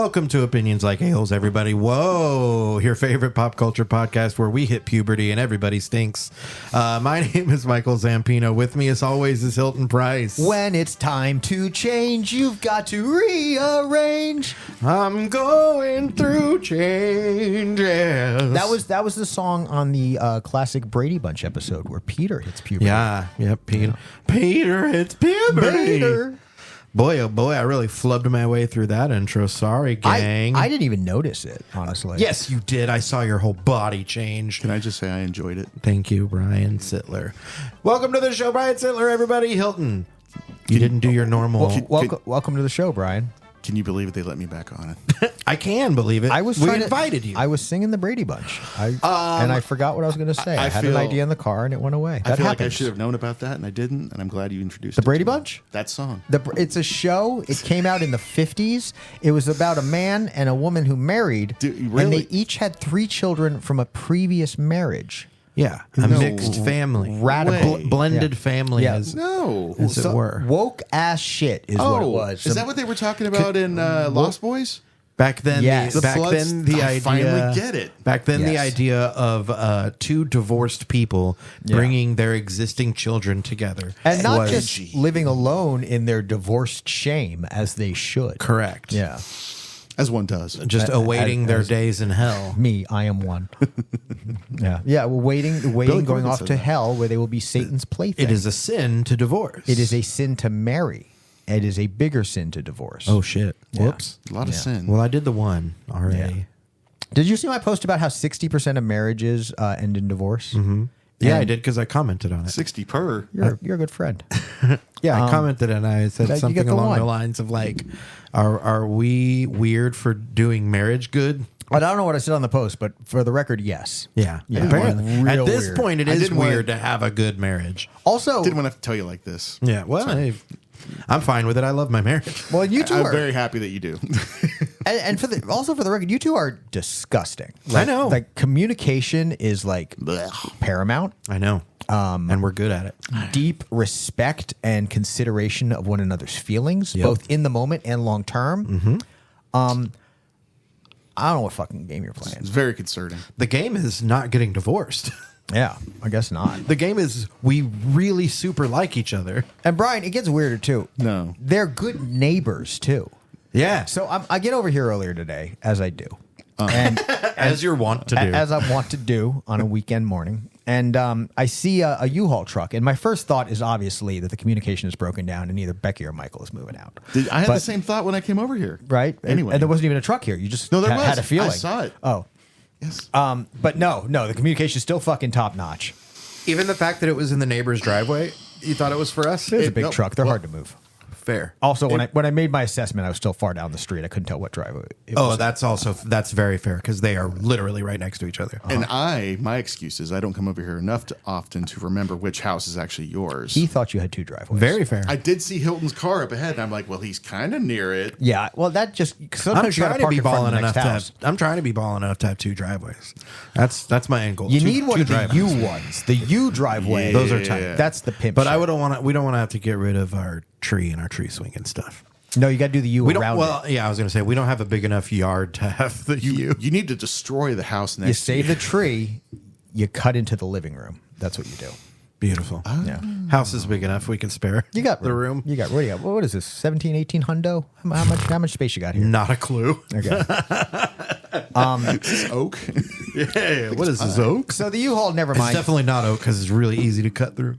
Welcome to Opinions Like A-Holes, everybody. Whoa, your favorite pop culture podcast where we hit puberty and everybody stinks. My name is Michael Zampino. With me, as always, is Hilton Price. When it's time to change, you've got to rearrange. I'm going through changes. That was the song on the classic Brady Bunch episode where Peter hits puberty. Yeah, Peter. Peter hits puberty. Peter. Boy, oh boy, I really flubbed my way through that intro. Sorry, gang. I didn't even notice it, honestly. Yes, you did. I saw your whole body change. Can I just say I enjoyed it? Thank you, Brian Sittler. Welcome to the show, Brian Sittler, everybody. Hilton, you didn't do your normal... Welcome to the show, Brian. Can you believe it? They let me back on it? I can believe it. We invited you. I was singing the Brady Bunch. And I forgot what I was going to say. I had an idea in the car and it went away. I feel like I should have known about that and I didn't. And I'm glad you introduced the it Brady to me. Bunch? That song. It's a show. It came out in the 50s. It was about a man and a woman who married. Really? And they each had 3 children from a previous marriage. Yeah, a mixed family. Radical. Blended family, Yeah. as No. it were. Woke ass shit is what it was. Is that what they were talking about in Lost Boys? Back then, Yes. the I idea. finally get it. Back then, the Yes. idea of 2 divorced people bringing their existing children together, And not was just living alone in their divorced shame as they should. correct. Yeah. As one does. Just awaiting their as- days in hell. Me, I am one. Yeah. Well, waiting, going Corgan off said to that. hell where they will be Satan's plaything. It is a sin to divorce. It is a sin to marry. It is a bigger sin to divorce. Oh shit! Yeah. Whoops. A lot of sin. Well, I did the one already. Yeah. Did you see my post about how 60% of marriages end in divorce? Mm-hmm. Yeah, I did because I commented on it. 60 per. You're a good friend. Yeah, I commented and I said you get something the along one. the lines of like, "Are we weird for doing marriage good?" I don't know what I said on the post, but for the record, yes. Yeah, Yeah. apparently. Real At this weird. point, it I is didn't wanna- weird to have a good marriage. Also, Didn't want to have to tell you like this. Yeah, well, I'm fine with it. I love my marriage. well, you two I'm are, very happy that you do. and for the record, you two are disgusting. I know. Like communication is like paramount. I know, and we're good at it. Deep respect and consideration of one another's feelings, Yep. both in the moment and long term. I don't know what fucking game you're playing. It's very concerning. The game is not getting divorced. Yeah, I guess not. The game is we really super like each other. And Brian, it gets weirder too. No. They're good neighbors too. Yeah, So I get over here earlier today, as I do, and as you're wont to do. as I want to do on a weekend morning. And I see a U-Haul truck, and my first thought is obviously that the communication is broken down, and either Becky or Michael is moving out. I had But- the same thought when I came over here. right. Anyway. and there wasn't even a truck here. You just No, there was. had a feeling. I saw it. Oh, Yes. but no, the communication is still fucking top notch. Even the fact that it was in the neighbor's driveway, you thought it was for us? It's a big no, truck. They're well- hard to move. Fair. Also, when I made my assessment, I was still far down the street. I couldn't tell what driveway it Oh, was. that's very fair because they are literally right next to each other. And my excuse is I don't come over here enough often to remember which house is actually yours. He thought you had 2 driveways. Very fair. I did see Hilton's car up ahead, and I'm like, well, he's kind of near it. Yeah, well, that just I'm sometimes you got trying to to park be in front of balling the enough next to house. have. I'm trying to be balling enough to have 2 driveways. That's my end goal. You Two- need one two of the driveways. U ones. The U driveway. Those are tight. That's the pimp. But shit. we don't want to have to get rid of our tree and our tree swing and stuff. No, you got to do the U We don't. around Well, it. yeah, I was going to say we don't have a big enough yard to have the U. You need to destroy the house next You to save the tree. You cut into the living room. That's what you do. Beautiful. Yeah. House is big enough. We can spare. You got the room. You got. What do you got? What is this? 17, 18 hundo? How much space you got here? Not a clue. Okay. oak. Yeah. What is this oak? So the U-Haul, never It's mind. definitely not oak because it's really easy to cut through.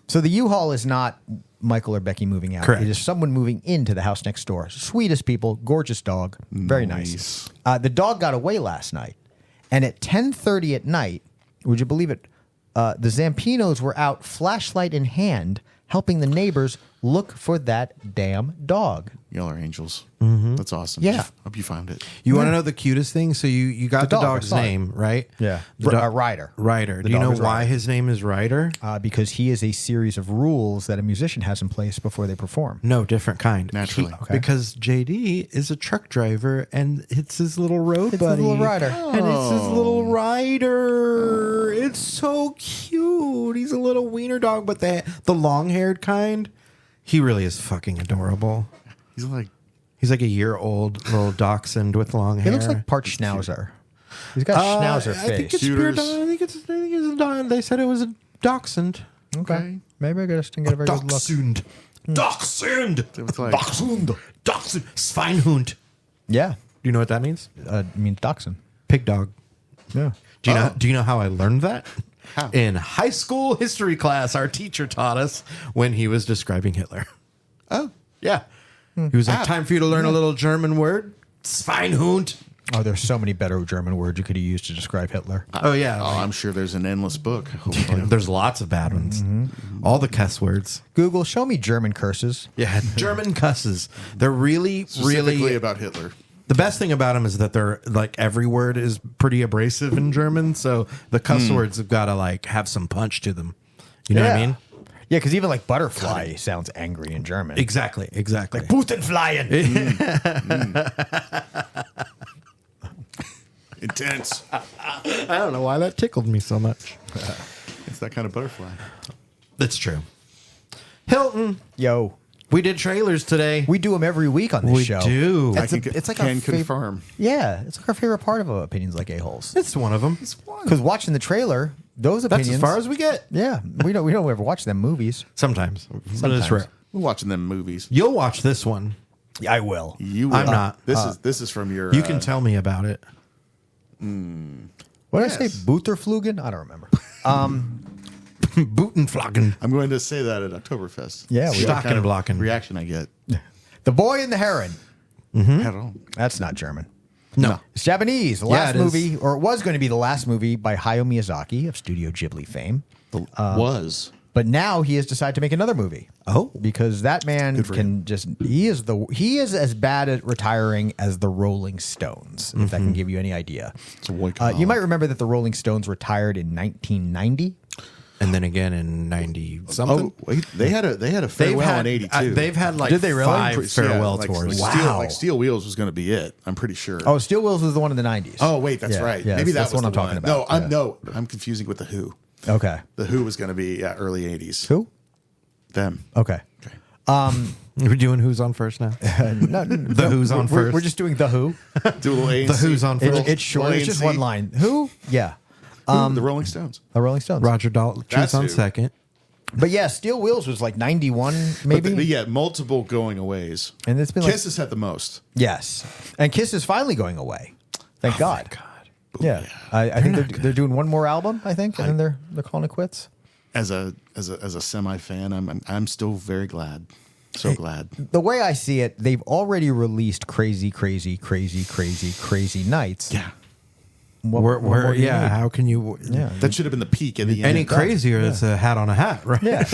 So the U-Haul is not Michael or Becky moving out. Correct. It is someone moving into the house next door. Sweetest people, gorgeous dog, very nice. The dog got away last night, and at 10:30 at night, would you believe it? The Zampinos were out, flashlight in hand, helping the neighbors look for that damn dog. Y'all are angels. That's awesome. Yeah. Hope you found it. You want to know the cutest thing? So you got the dog, I dog's saw it. name, right? Yeah. The dog- Ryder. Ryder. The Do you dog know is why Ryder. his name is Ryder? Because he is a series of rules that a musician has in place before they perform. No, different kind. Naturally. Okay. Because JD is a truck driver and it's his little road It's his buddy. little rider. And it's his little rider. It's so cute. He's a little wiener dog, but the long-haired kind, he really is fucking adorable. He's like He's like a year old, little dachshund with long hair. He looks like part schnauzer. He's got schnauzer I think face. it's pure. I think it's a dog. They said it was a dachshund. Okay. Maybe I just didn't get a very good look. Dachshund. Dachshund. It's like, Dachshund. Dachshund. Schweinhund. Yeah. Do you know what that means? It means dachshund. Pig dog. Yeah. Do you know how I learned that? How? In high school history class, our teacher taught us when he was describing Hitler. oh, Yeah. He was like, time for you to learn a little German word. Schweinhund. Oh, there's so many better German words you could have used to describe Hitler. Oh, yeah. oh, I'm sure there's an endless book. Hopefully. There's lots of bad ones. All the cuss words. Google, show me German curses. Yeah, German cusses. They're really, Specifically really. about Hitler. The best thing about them is that they're like every word is pretty abrasive in German. So the cuss words have got to like have some punch to them. You know what I mean? Yeah, because even like butterfly sounds angry in German. Exactly. Putenflyen. Intense. I don't know why that tickled me so much. It's that kind of butterfly. That's true. Hilton, Yo, we did trailers today. we do them every week on this We show. do. I It's like our can favorite. confirm. Yeah, it's like our favorite part of Opinions Like A-Holes. It's one of them. Because watching the trailer, those That's opinions. as far as we get. Yeah, we don't ever watch them movies. Sometimes. But it's Sometimes. rare. We're watching them movies. You'll watch this one. I will. You will. I'm not. This is from your. You can tell me about it. What did I Yes. say? Butterflugen? I don't remember. Bootenflocken. I'm going to say that at Oktoberfest. Yeah, we See what kind of Stockenblocken. reaction I get. The Boy and the Heron. I don't know. That's not German. No. It's Japanese. The Yeah, last it is. movie, or it was going to be the last movie by Hayao Miyazaki of Studio Ghibli fame. Was. But now he has decided to make another movie. Oh. Because that man Good for can just he is as bad at retiring as the Rolling Stones, if that can give you any idea. It's a white You might remember that the Rolling Stones retired in 1990. And then again in 90 something. Oh, wait, they had a farewell in '82. They've had like Did they really? 5 farewell like, tours. Like Steel Wheels was going to be it. I'm pretty sure. Oh, Steel Wheels was the one in the 90s. Oh, wait, that's Yeah, right. yeah, Maybe that's that was what the I'm talking one. about. No, I'm confusing with the Who. Okay. The Who was going to be early '80s. Who? Them. Okay. We're doing Who's on first now. The Who's on first. We're just doing The Who. Do a little The Who's on first. It's short. It's just ANC. one line. Who? Yeah. The Rolling Stones. The Rolling Stones. Roger Daltrey's That's on who. second. But yeah, Steel Wheels was like 91, maybe. But yeah, multiple going aways. And it's been like Kiss has had the most. yes, and Kiss is finally going away. Thank God. Thank God. Yeah, I think they're doing one more album. I think, and then they're calling it quits. As a semi fan, I'm still very glad. So glad. The way I see it, they've already released Crazy Nights. Yeah. What more do you need? how can you? Yeah. That should have been the peak at the end. Any crazier, it's a hat on a hat, right? Yeah.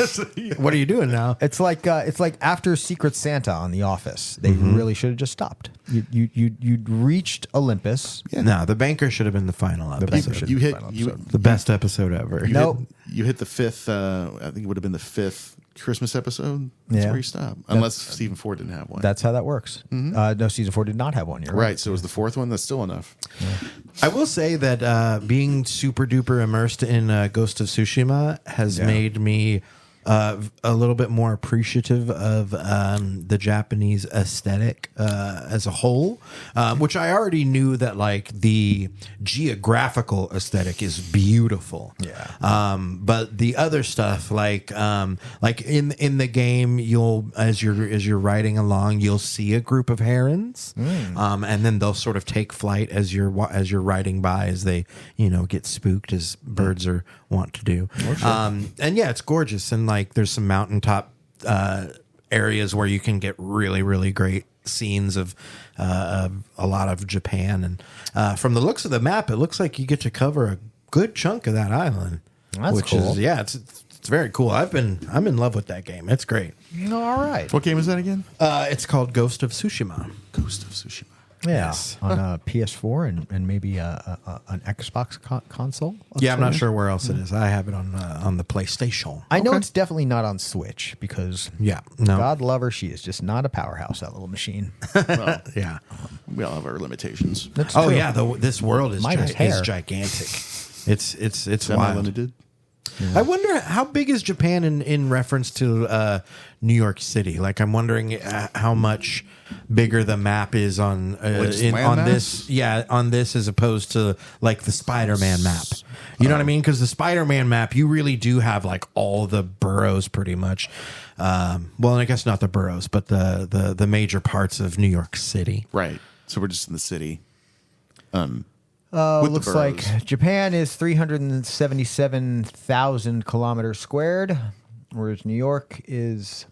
What are you doing now? It's like after Secret Santa on The Office. They really should have just stopped. You'd reached Olympus. No, The Banker should have been the final episode. You hit Final you, episode. The best episode ever. you Nope. hit you hit the fifth. I think it would have been the fifth Christmas episode. That's Yeah. where you stop, unless Stephen Ford didn't have one. That's how that works. No, season 4 did not have one. You're right. So it was the fourth one. That's still enough. I will say that being super duper immersed in Ghost of Tsushima has made me a little bit more appreciative of the Japanese aesthetic as a whole, which I already knew that like the geographical aesthetic is beautiful. Yeah. But the other stuff, like in the game, you'll as you're riding along, you'll see a group of herons, and then they'll sort of take flight as you're riding by, as they get spooked, as birds are wont to do. And yeah, it's gorgeous, and like there's some mountaintop areas where you can get really, really great scenes of a lot of Japan, and from the looks of the map, it looks like you get to cover a good chunk of that island. That's which cool. is it's very cool. I'm in love with that game. It's great. All right. What game is that again? It's called Ghost of Tsushima. Ghost of Tsushima. Yeah. Yes. On a PS4 and maybe an Xbox console. of Yeah, I'm not sorts. sure where else it is. I have it on the PlayStation. I know it's definitely not on Switch because Yeah, no, God love her, she is just not a powerhouse, that little machine. Well, yeah. we all have our limitations. That's Oh true. yeah, this world is Mine is hair. gigantic. It's wild. Semi-limited. I wonder how big is Japan in reference to New York City. Like, I'm wondering how much bigger the map is on this. Yeah, on this as opposed to like the Spider-Man map. You know what I mean? Because the Spider-Man map, you really do have like all the boroughs pretty much. Well, I guess not the boroughs, but the major parts of New York City. Right. So we're just in the city. Looks like Japan is 377,000 kilometers squared, whereas New York is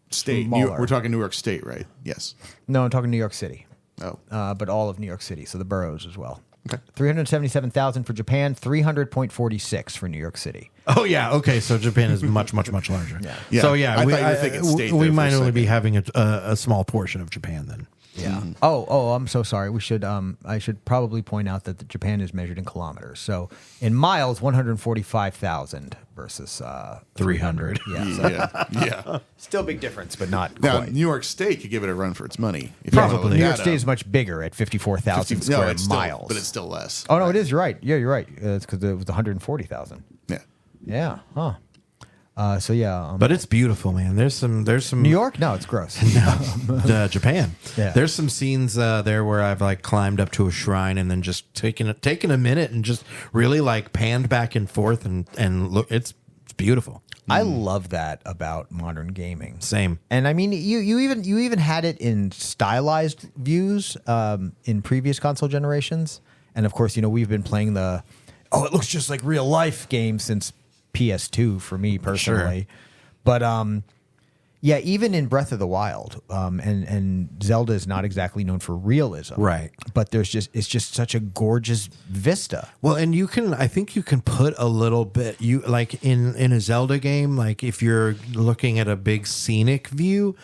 state. We're talking New York State, right? Yes. No, I'm talking New York City. Oh. But all of New York City, so the boroughs as well. Okay. 377,000 for Japan, 300.46 for New York City. Oh yeah, okay. So Japan is much larger. Yeah. So yeah, I thought you were thinking state we there might for a only be second. having a small portion of Japan then. Yeah. Oh, I'm so sorry. We should I should probably point out that Japan is measured in kilometers. So in miles, 145,000 versus 300. Yeah. So Yeah. still a big difference, but not Now, quite. New York State could give it a run for its money. If Probably. New York State is much bigger at 54,000 square it's still, miles. but it's still less. Oh no, it is. You're right. Yeah, you're right. It's because it was 140,000. Yeah. Yeah. Huh. So yeah. But it's beautiful, man. There's some New York? No, it's gross. Japan. Yeah. There's some scenes there where I've like climbed up to a shrine and then just taken a minute and just really like panned back and forth and look. It's beautiful. I love that about modern gaming. Same. And I mean, you even had it in stylized views in previous console generations. And of course, we've been playing it looks just like real life games since PS2 for me personally. Sure. But yeah, even in Breath of the Wild, and Zelda is not exactly known for realism, right? But it's just such a gorgeous vista. Well, and I think you can put a little bit, like in a Zelda game, like if you're looking at a big scenic view,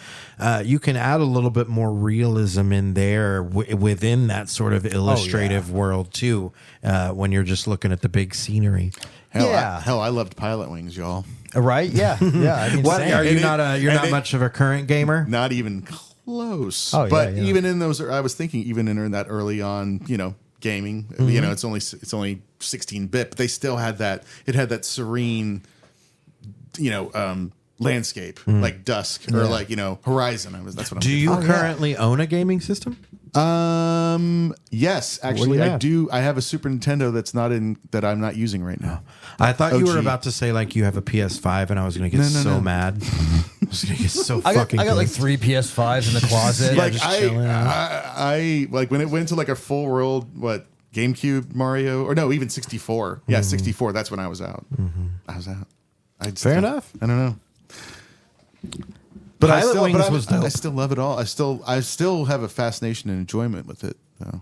you can add a little bit more realism in there within that sort of illustrative world too. When you're just looking at the big scenery. Hell, I loved Pilot Wings, y'all. Right? Yeah, yeah. I mean, what are you You're not much of a current gamer? Not even close. Oh, but yeah. even in those, I was thinking, even in that early on, gaming, it's only 16-bit, but they still had that. It had that serene, landscape, like dusk or like horizon. That's what I'm. Do you currently own a gaming system? Yes, actually, I do. I have a Super Nintendo that I'm not using right now. I thought you were OG. about to say like you have a PS5, and I was going to get No. mad. I was going to get so I fucking. got like pissed. 3 PS5s in the closet. Yeah, Like just chilling out. I like when it went to like a full world GameCube Mario or no, even 64. Yeah, 64. That's when I was out. I was out. Fair enough. I don't know. But Pilot Wings was dope. I still love it all. I still have a fascination and enjoyment with it though.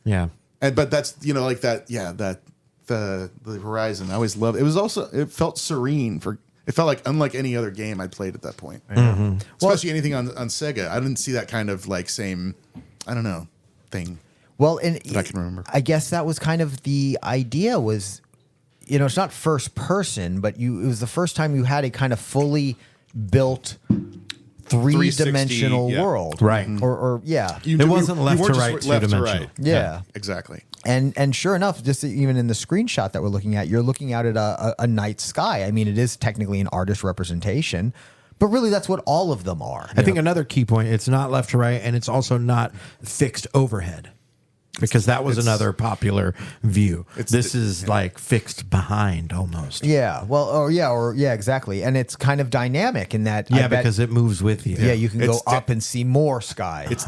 Yeah. But that's like that. Yeah, that the horizon. I always loved. It felt serene. It felt like unlike any other game I'd played at that point. Especially anything on Sega. I didn't see that kind of like same. I don't know thing. Well, and that I can remember. I guess that was kind of the idea. Was it's not first person, but it was the first time you had a kind of fully built 3-dimensional world, Right. Or yeah. It wasn't left to right, two-dimensional. Right. Yeah. Exactly. And sure enough, just even in the screenshot that we're looking at, you're looking out at a night sky. I mean, it is technically an artist representation, but really that's what all of them are. I think another key point: it's not left to right, and it's also not fixed overhead, because that was another popular view. This is like fixed behind almost. Yeah. Well. Yeah. Exactly. And it's kind of dynamic in that. Yeah, because it moves with you. Yeah, you can go It's up and see more sky. It's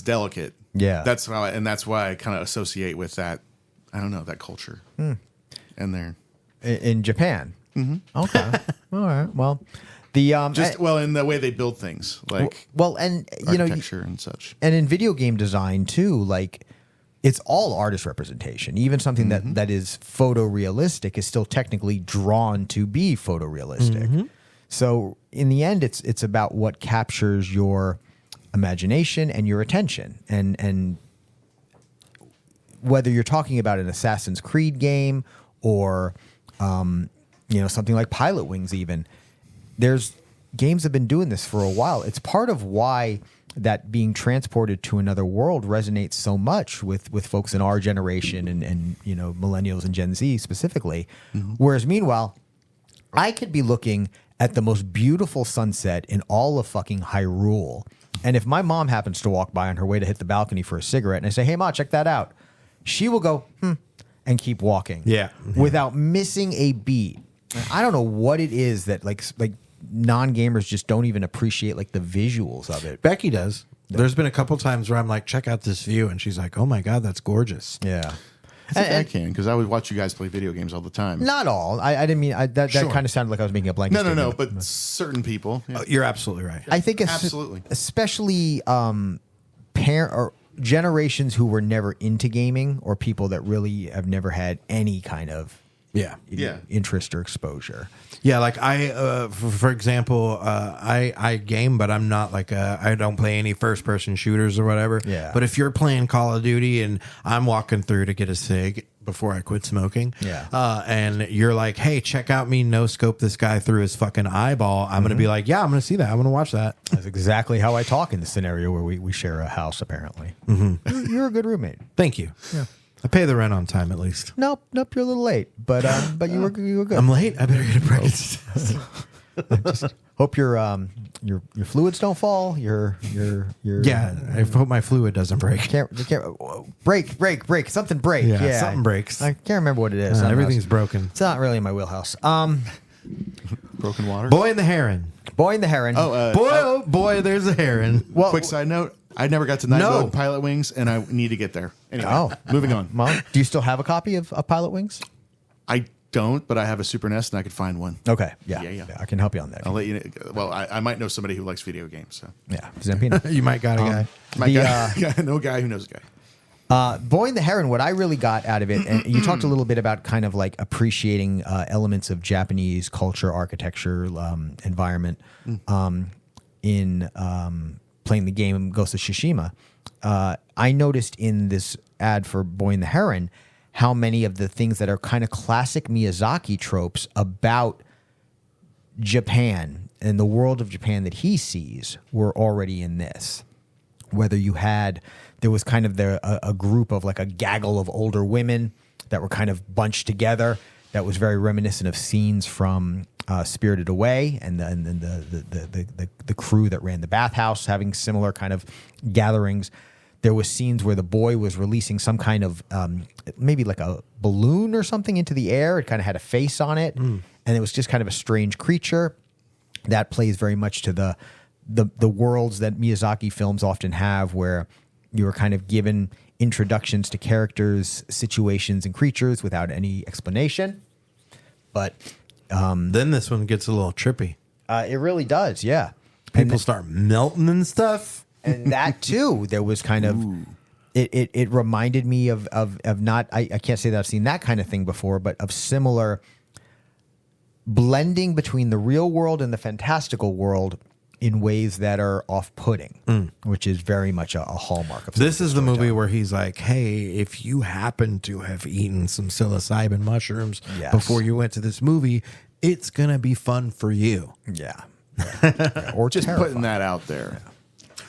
delicate. Yeah. That's why I kind of associate with that. I don't know, that culture. And there. in Japan. Mm-hmm. Okay. All right. Well, the in the way they build things, like and architecture and such. and in video game design too, like it's all artist representation. Even something that is photorealistic is still technically drawn to be photorealistic. So in the end, it's about what captures your imagination and your attention, and whether you're talking about an Assassin's Creed game or something like Pilot Wings. Even there's games have been doing this for a while. It's part of why that being transported to another world resonates so much with folks in our generation and millennials and Gen Z specifically. Whereas meanwhile, I could be looking at the most beautiful sunset in all of fucking Hyrule. And if my mom happens to walk by on her way to hit the balcony for a cigarette and I say, "Hey, Ma, check that out," she will go, and keep walking. Yeah. Without missing a beat. I don't know what it is that like non-gamers just don't even appreciate like the visuals of it. Becky does. There's been a couple times where I'm like, check out this view, and she's like, oh my God, that's gorgeous. Yeah. I can, because I would watch you guys play video games all the time. Not all. I didn't mean that Sure. kind of sounded like I was making a blanket No, statement. but certain people. Yeah. You're absolutely right. I think Absolutely. especially parent or generations who were never into gaming or people that really have never had any kind of Yeah. interest or exposure. Yeah, like for example, I game, but I'm not like I don't play any first person shooters or whatever. Yeah. But if you're playing Call of Duty and I'm walking through to get a cig before I quit smoking, and you're like, hey, check out me no scope this guy through his fucking eyeball, I'm gonna be like, yeah, I'm gonna see that. I'm gonna watch that. That's exactly how I talk in the scenario where we share a house. Apparently, you're a good roommate. Thank you. Yeah. I pay the rent on time at least. Nope, you're a little late, but you were good. I'm late. I better get a pregnancy test. Hope your fluids don't fall. Your Yeah, I hope my fluid doesn't break. break something break. Yeah, Yeah, something breaks. I can't remember what it is. Everything's broken. It's not really in my wheelhouse. Broken water. Boy and the Heron. Boy and the Heron. Oh boy, there's a heron. well, Quick side note. I never got to Night No. Mode Pilot Wings, and I need to get there. Anyway, Oh. moving on. Well, do you still have a copy of Pilot Wings? I don't, but I have a Super NES, and I could find one. Okay, yeah, Yeah. I can help you on that. I'll let you know. Well, I might know somebody who likes video games. So Yeah, Zampino. You might got a guy. my guy, I know a guy who knows a guy. Boy and the Heron, what I really got out of it, and you talked a little bit about kind of like appreciating elements of Japanese culture, architecture, environment in playing the game Ghost of Tsushima. I noticed in this ad for Boy and the Heron how many of the things that are kind of classic Miyazaki tropes about Japan and the world of Japan that he sees were already in this. Whether there was kind of a group of like a gaggle of older women that were kind of bunched together that was very reminiscent of scenes from Spirited Away and the crew that ran the bathhouse having similar kind of gatherings. There was scenes where the boy was releasing some kind of maybe like a balloon or something into the air. It kind of had a face on it, and it was just kind of a strange creature that plays very much to the worlds that Miyazaki films often have, where you are kind of given introductions to characters, situations, and creatures without any explanation. But Then this one gets a little trippy. it really does, yeah. People start melting and stuff. And that too, there was kind of it reminded me of not I can't say that I've seen that kind of thing before, but of similar blending between the real world and the fantastical world in ways that are off-putting, which is very much a hallmark of This is the movie where he's like, hey, if you happen to have eaten some psilocybin mushrooms Yes. before you went to this movie, it's going to be fun for you. yeah. Or Just terrifying. putting that out there.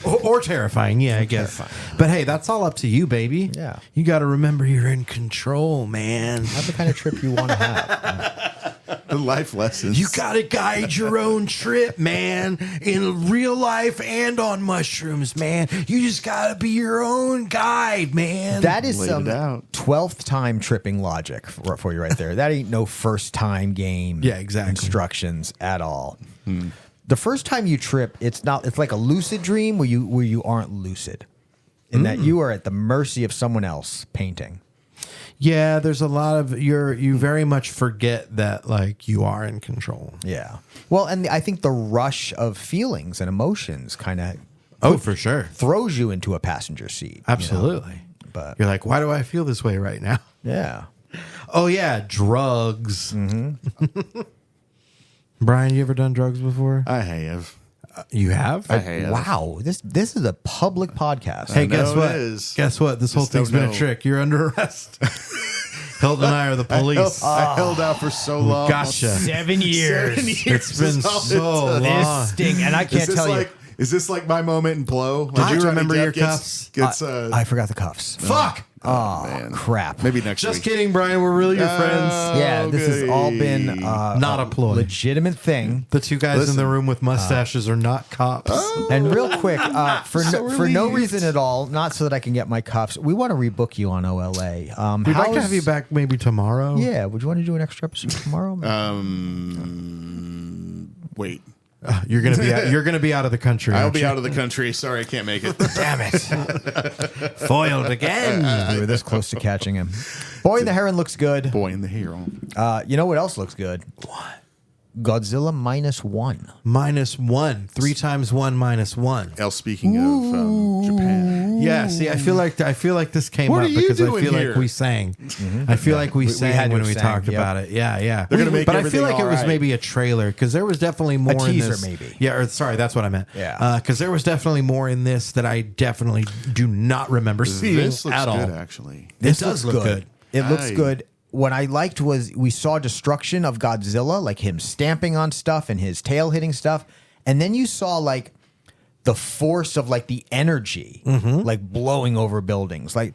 Or terrifying, yeah, I guess. But hey, that's all up to you, baby. Yeah. You got to remember you're in control, man. Have the kind of trip you want to have. The life lessons. You got to guide your own trip, man. In real life and on mushrooms, man. You just got to be your own guide, man. That is Laid some it out. 12th time tripping logic for you right there. That ain't no first time game Yeah, exactly. instructions at all. The first time you trip, it's like a lucid dream where you aren't lucid. In that you are at the mercy of someone else painting. Yeah, there's a lot of you very much forget that like you are in control. Yeah. Well, and I think the rush of feelings and emotions kind of Oh, for sure. throws you into a passenger seat. Absolutely. But You're like, why do I feel this way right now? yeah. Oh yeah, drugs. Brian, you ever done drugs before? I have. You have? I have. Wow. This is a public podcast. Hey, I guess know what? it is. Guess what? This whole Just thing's don't been a know. trick. You're under arrest. Hilton and I are the police. I held out for so long. Gotcha. 7 years. 7 years. It's been is all so it took. long. This sting, and I Is can't this tell you. like Is this like my moment in Blow? Like Did you Johnny remember Depp your cuffs? I forgot the cuffs. Fuck. Oh, man. crap. Maybe next Just week. kidding, Brian. We're really your friends. Yeah, this has all been Not a ploy. legitimate thing. The two guys in the room with mustaches are not cops. And real quick, for no relieved. reason at all, not so that I can get my cuffs, we want to rebook you on OLA. We'd like to have you back maybe tomorrow. Yeah, would you want to do an extra episode tomorrow? Wait. You're gonna be out of the country. I'll aren't be you? out of the country. Sorry, I can't make it. Damn it. Foiled again. We were this close to catching him. Boy, the Heron looks good. Boy in the Heron. You know what else looks good? What? Godzilla -1. -1. 3 times 1 -1. Else, speaking of Japan. Yeah. See, I feel like this came What up are you because I doing feel here? like we sang. I feel like we had sang to when have we sang, talked yep. about it. Yeah. They're gonna make but I feel everything like it was all right. maybe a trailer because there was definitely more in teaser, this. maybe. Yeah. Or sorry, that's what I meant. Yeah. Because there was definitely more in this that I definitely do not remember seeing This looks at all. good, actually. It does look good. It looks Aye. good. What I liked was we saw destruction of Godzilla, like him stamping on stuff and his tail hitting stuff. And then you saw like the force of like the energy, like blowing over buildings. Like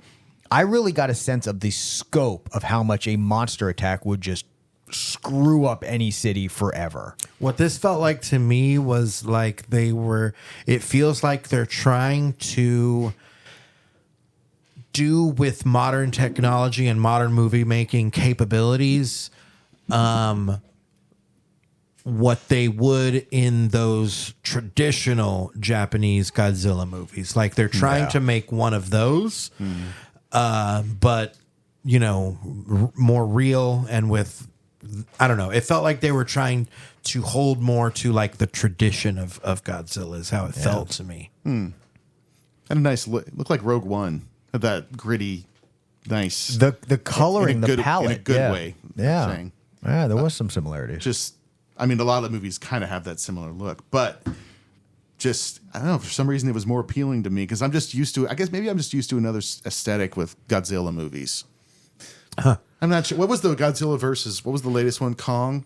I really got a sense of the scope of how much a monster attack would just screw up any city forever. What this felt like to me was like it feels like they're trying to do with modern technology and modern movie making capabilities what they would in those traditional Japanese Godzilla movies. Like they're trying to make one of those, but more real and with, I don't know. It felt like they were trying to hold more to like the tradition of Godzilla is how it felt to me. And a nice look. Looked like Rogue One. Had that gritty, nice. The coloring, in a the good, palette. in a good way. Yeah. Saying. Yeah, there was some similarities. Just, I mean, a lot of the movies kind of have that similar look, but just, I don't know, for some reason it was more appealing to me because I'm just used to, I guess maybe I'm just used to another aesthetic with Godzilla movies. I'm not sure. What was the Godzilla versus, what was the latest one? Kong?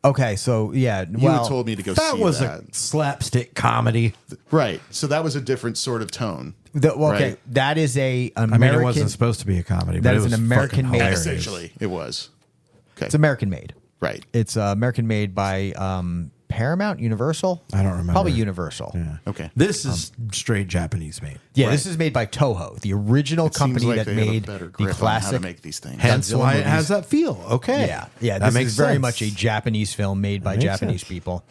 Okay, so yeah, You had told me to go see That was that. a slapstick comedy. Right. So that was a different sort of tone. Okay, Right. that is a American. I mean, it wasn't supposed to be a comedy. That but is it was an American fucking made- hilarious. Essentially, it was. Okay. It's American made. Right. It's American made by Paramount, Universal. I don't remember. Probably Universal. Yeah. Okay. This is straight Japanese made. Yeah, Right. this is made by Toho, the original It seems company like that they have a made better the grip on how to classic. make these things. Hence Godzilla why it movies. has that feel. Okay. Yeah, that this makes is very sense. much a Japanese film made by makes Japanese sense. people.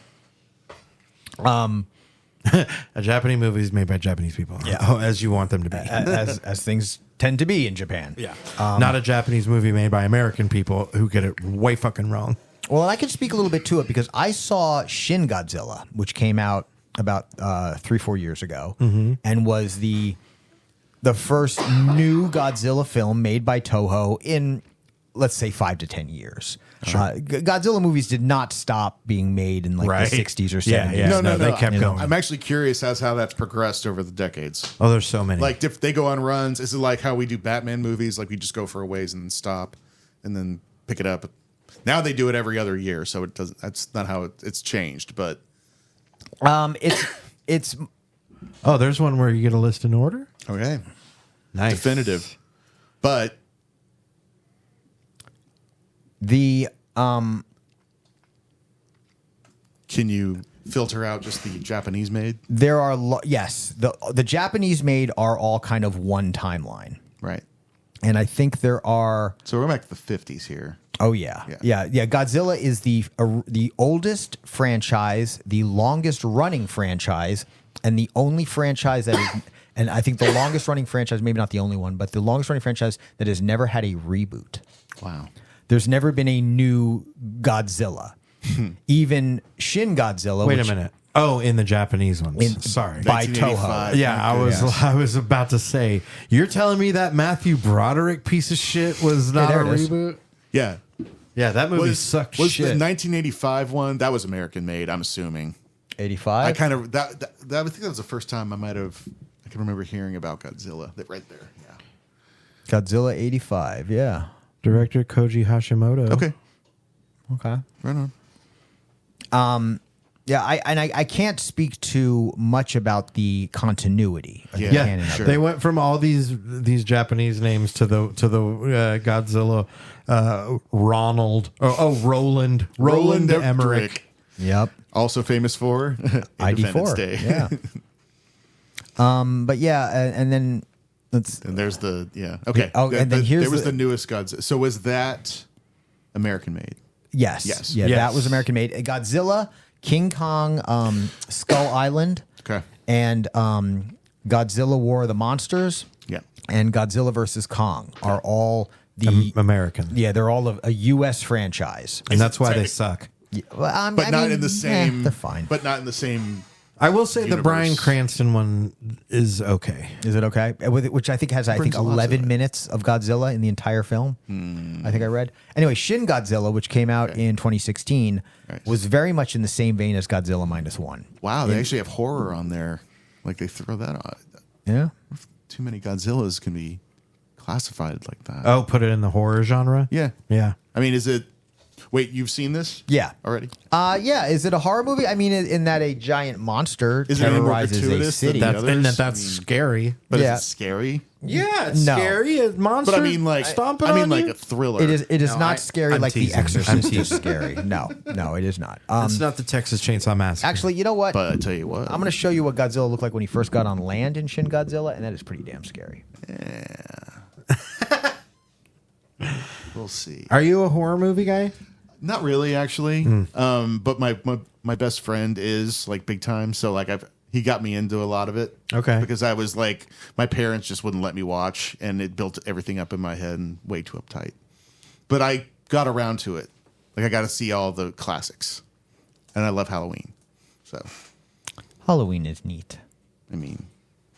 A Japanese movie is made by Japanese people. Yeah. Oh, as you want them to be. as things tend to be in Japan. Yeah. Not a Japanese movie made by American people who get it way fucking wrong. Well, I can speak a little bit to it because I saw Shin Godzilla, which came out about 3-4 years ago, and was the first new Godzilla film made by Toho in, let's say, 5 to 10 years. Godzilla movies did not stop being made in like Right. the 60s or 70s. Yeah, yeah. No, they kept going. I'm actually curious as how that's progressed over the decades. Oh, there's so many. Like, if they go on runs, is it like how we do Batman movies? Like, we just go for a ways and then stop and then pick it up. Now they do it every other year, so it doesn't. That's not how it's changed. But It's oh, there's one where you get a list in order. okay, Nice. definitive. But the can you filter out just the Japanese made? there are yes, the Japanese made are all kind of one timeline. Right. And I think there are So we're back to the 50s here. Oh yeah. Godzilla is the oldest franchise, the longest running franchise, and the only franchise that is, and I think the longest running franchise, maybe not the only one, but the longest running franchise that has never had a reboot. Wow. There's never been a new Godzilla. Even Shin Godzilla. Wait a which- minute. Oh, in the Japanese ones. Sorry. by 1985. Toho. Yeah, I was about to say. You're telling me that Matthew Broderick piece of shit was not there a it is. Mm-hmm. reboot? Yeah. Yeah, that movie sucked Was shit. the 1985 one that was American made? I'm assuming. 85. I kind of that I think that was the first time I can remember hearing about Godzilla. That right there. Yeah. Godzilla 85. Yeah. Director Koji Hashimoto. Okay. Okay. Right on. Yeah, I can't speak too much about the continuity. Of the Yeah, canon of sure. it. They went from all these Japanese names to the Godzilla, Roland Emmerich. Yep. Also famous for Independence ID4. Day. Yeah. But yeah, and then let's. And there's okay. Oh, and then here's there was the newest Godzilla. So was that American made? Yes. Yes. Yeah, Yes. that was American made. Godzilla, King Kong, Skull Island, Okay. and Godzilla War of the Monsters, Yeah. and Godzilla versus Kong are all the American. Yeah, they're all a U.S. franchise. And that's why they Technic- suck. Yeah, well, But I not mean, in the same. they're fine. But not in the same. I will say the Universe. Bryan Cranston one is okay. Is it okay? Which I think has Brings a lot to 11 it. minutes of Godzilla in the entire film. I think I read. Anyway, Shin Godzilla, which came out in 2016, Nice. was very much in the same vein as Godzilla -1. Wow, they actually have horror on there. Like they throw that on. Yeah. Too many Godzillas can be classified like that. Oh, put it in the horror genre? Yeah. Yeah. I mean, is it? Wait, you've seen this? Yeah. Already? Yeah. Is it a horror movie? I mean, in that a giant monster Is it any more terrorizes a gratuitous than city. the That's, others? and that's I mean, scary. But Yeah. is it scary? Yeah, it's No. scary. It's monsters But I mean, like, stomping I mean, on like you. a thriller. It is No, not scary I'm like teasing. The I'm Exorcist is teasing. scary. No, it is not. It's not the Texas Chainsaw Massacre. Actually, you know what? But I tell you what, I'm going to show you what Godzilla looked like when he first got on land in Shin Godzilla, and that is pretty damn scary. we'll see. Are you a horror movie guy? Not really, actually. But my best friend is like big time. So like he got me into a lot of it. Okay. Because I was like, my parents just wouldn't let me watch, and it built everything up in my head and way too uptight. But I got around to it. Like I got to see all the classics, and I love Halloween. So Halloween is neat. I mean,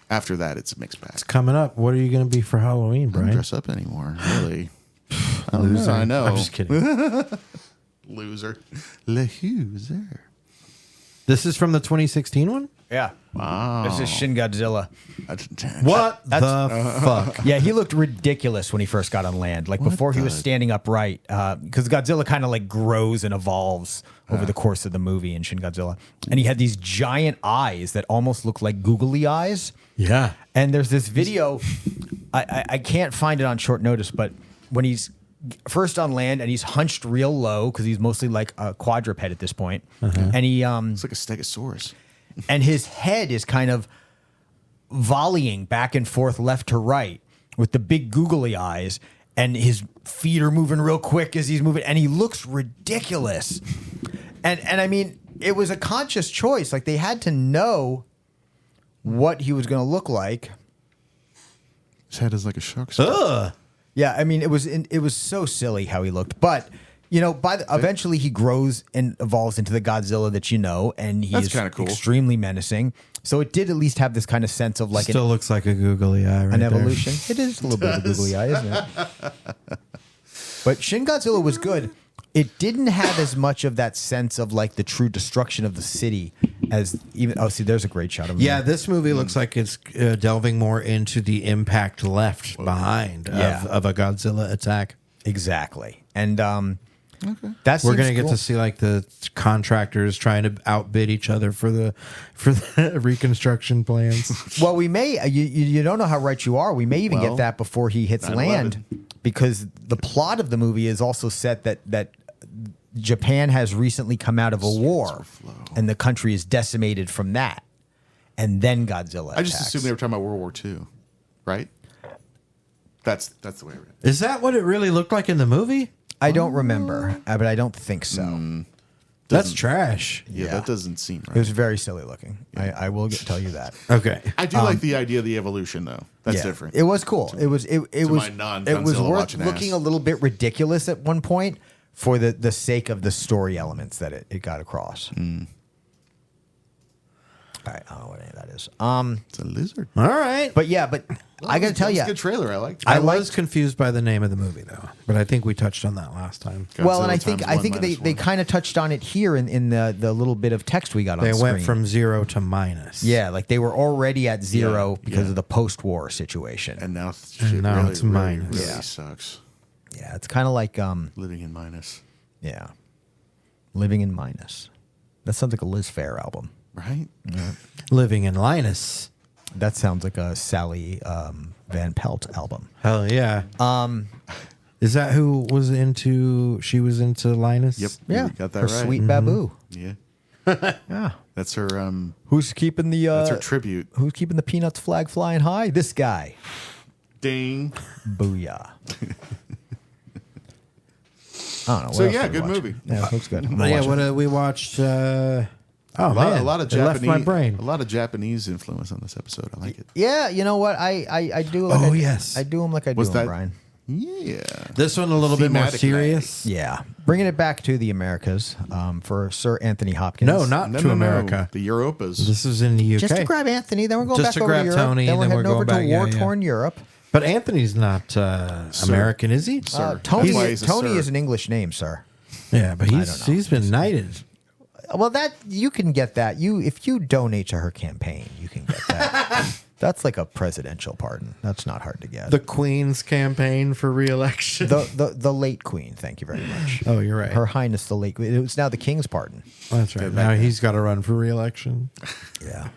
after that, it's a mixed bag. Coming up, what are you going to be for Halloween, I don't Brian? dress up anymore, really. I know. I'm just kidding. Loser. Loser. This is from the 2016 one? Yeah. Wow. This is Shin Godzilla. What the fuck? Yeah, he looked ridiculous when he first got on land. Like before he was standing upright, because Godzilla kind of like grows and evolves over the course of the movie in Shin Godzilla, and he had these giant eyes that almost looked like googly eyes. Yeah. And there's this video, I can't find it on short notice, but when he's first on land and he's hunched real low because he's mostly like a quadruped at this point, and he It's like a stegosaurus. and his head is kind of volleying back and forth left to right with the big googly eyes, and his feet are moving real quick as he's moving, and he looks ridiculous. And I mean, it was a conscious choice. Like they had to know what he was going to look like. His head is like a shark's. Ugh. Yeah, I mean, it was so silly how he looked, but you know, eventually he grows and evolves into the Godzilla that you know, and That's he's kinda cool. extremely menacing. So it did at least have this kind of sense of like Still looks like a googly eye right an there. evolution. It is a little bit of a googly eye, isn't it? But Shin Godzilla was good. It didn't have as much of that sense of like the true destruction of the city as even. Oh, see, there's a great shot of him. Yeah, this movie looks like it's delving more into the impact left behind Yeah. of a Godzilla attack. exactly. And that's We're gonna get to see like the contractors trying to outbid each other for the reconstruction plans. Well, we may. You don't know how right you are. We may even Well, get that before he hits 9/11. land, because the plot of the movie is also set that Japan has recently come out of a war, and the country is decimated from that, and then Godzilla. I just attacks. assumed they were talking about World War II, right? That's the way I read it. Is that what it really looked like in the movie? I don't remember, but I don't think so. That's trash. Yeah, Yeah. that doesn't seem It right. was very silly looking. I will tell you that. Okay. I do like the idea of the evolution, though. That's Yeah. different. It was cool. It was my non-Godzilla it was worth watching looking ass. a little bit ridiculous at one point for the sake of the story elements that it got across. All right, I don't know what any of that is. It's a lizard. All right. But yeah, but I got to tell It's you, a good trailer. I liked it. I was confused by the name of the movie though, but I think we touched on that last time. well, and Godzilla I think times one they minus one. kind of touched on it here in the little bit of text we got on They screen. went from 0 to minus. yeah, like they were already at zero Yeah, because yeah. of the post-war situation. And now shit now really, it's really, minus. really Yeah. sucks. Yeah, it's kind of like Living in minus. yeah, living in minus. That sounds like a Liz Phair album. Right? Living in Linus. That sounds like a Sally Van Pelt album. Hell yeah. Is that who was into? She was into Linus. Yep. Yeah, You got that her right. Sweet Baboo. Yeah. Yeah. That's her Who's keeping the that's her tribute. Who's keeping the Peanuts flag flying high? This guy. Ding. Booyah. I don't know. So what else yeah, did we good watch? movie. Yeah, it looks good. I'm But gonna yeah, watch what it. we watched? A A lot of it Japanese. left my brain. A lot of Japanese influence on this episode. I like it. Yeah, you know what? I do. Like Oh, I, yes. I do them like I Was do them, that- Brian. Yeah. This one a little bit more Thematically. serious. Yeah, bringing it back to the Americas for Sir Anthony Hopkins. No, not to America. The Europas. This is in the UK. Just to grab Anthony, then we're going Just back to over grab to Europe. Tony, then and we're then we're heading over going to back, yeah, war-torn Europe. But Anthony's not American, is he? Sir. Tony, That's why he's a Tony sir. is an English name, sir. Yeah, but don't know. he's been knighted. Well, that you can get that. If you donate to her campaign, you can get that. That's like a presidential pardon. That's not hard to get. The Queen's campaign for re-election. The late Queen. Thank you very much. Oh, you're right. Her Highness the late Queen. It's now the King's pardon. That's right. Now he's got to run for re-election. Yeah.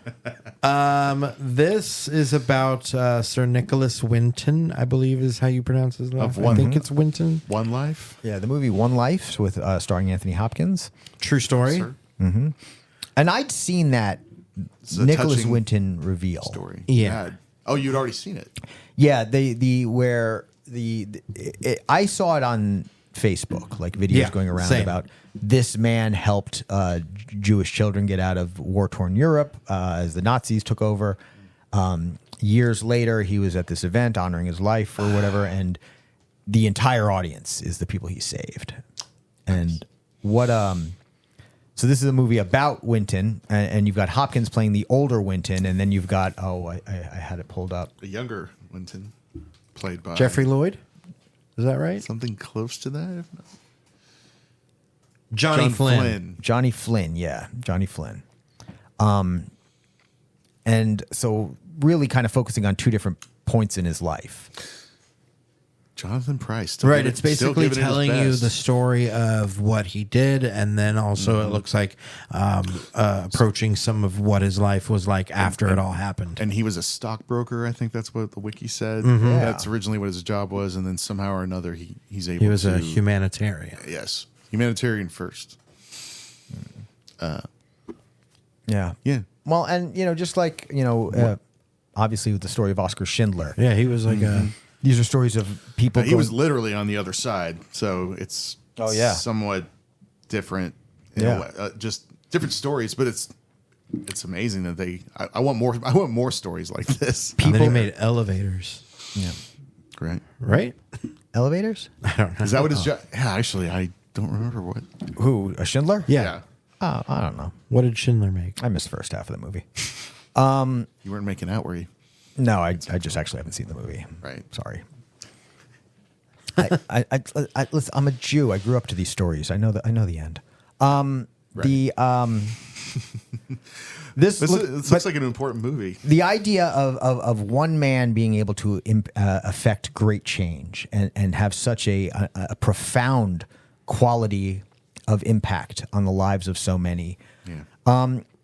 This is about Sir Nicholas Winton, I believe is how you pronounce his last name. I One- think it's Winton. One Life. Yeah. The movie One Life with starring Anthony Hopkins. True story. Sir. And I'd seen that It's a Nicholas touching Winton reveal. story. Yeah. Oh, you'd already seen it. Yeah, I saw it on Facebook, like videos Yeah, going around same. about this man helped Jewish children get out of war-torn Europe as the Nazis took over. Years later, he was at this event honoring his life or whatever, and the entire audience is the people he saved. And what so this is a movie about Winton, and you've got Hopkins playing the older Winton, and then you've got I had it pulled up. The younger Winton, played by Jeffrey Lloyd. Is that right? Something close to that. If not. Johnny John Flynn. Johnny Flynn, yeah, Johnny Flynn. And so really kind of focusing on two different points in his life. Jonathan Pryce. Still Right, giving- it's still basically giving it his telling you best. the story of what he did, and then also it looks like approaching some of what his life was like after it all happened. And he was a stockbroker. I think that's what the wiki said. Yeah. That's originally what his job was, and then somehow or another he's able. He was to, a humanitarian. Yes, humanitarian first. Yeah. Yeah. Well, and just like obviously with the story of Oscar Schindler, Yeah, he was like these are stories of people. He going, was literally on the other side, so it's Oh, yeah. somewhat different. Yeah. Just different stories, but it's amazing that they. I want more. I want more stories like this. and then he people- made elevators, yeah. Right? right? Elevators. I don't know. Is that what his job? Yeah, actually, I don't remember what. Who? A Schindler? Yeah. Oh, I don't know. What did Schindler make? I missed the first half of the movie. You weren't making out, were you? No, I just actually haven't seen the movie. Right. Sorry. Listen, I'm a Jew. I grew up to these stories. I know the end. This looks like an important movie. the idea of one man being able to affect great change and have such a profound quality of impact on the lives of so many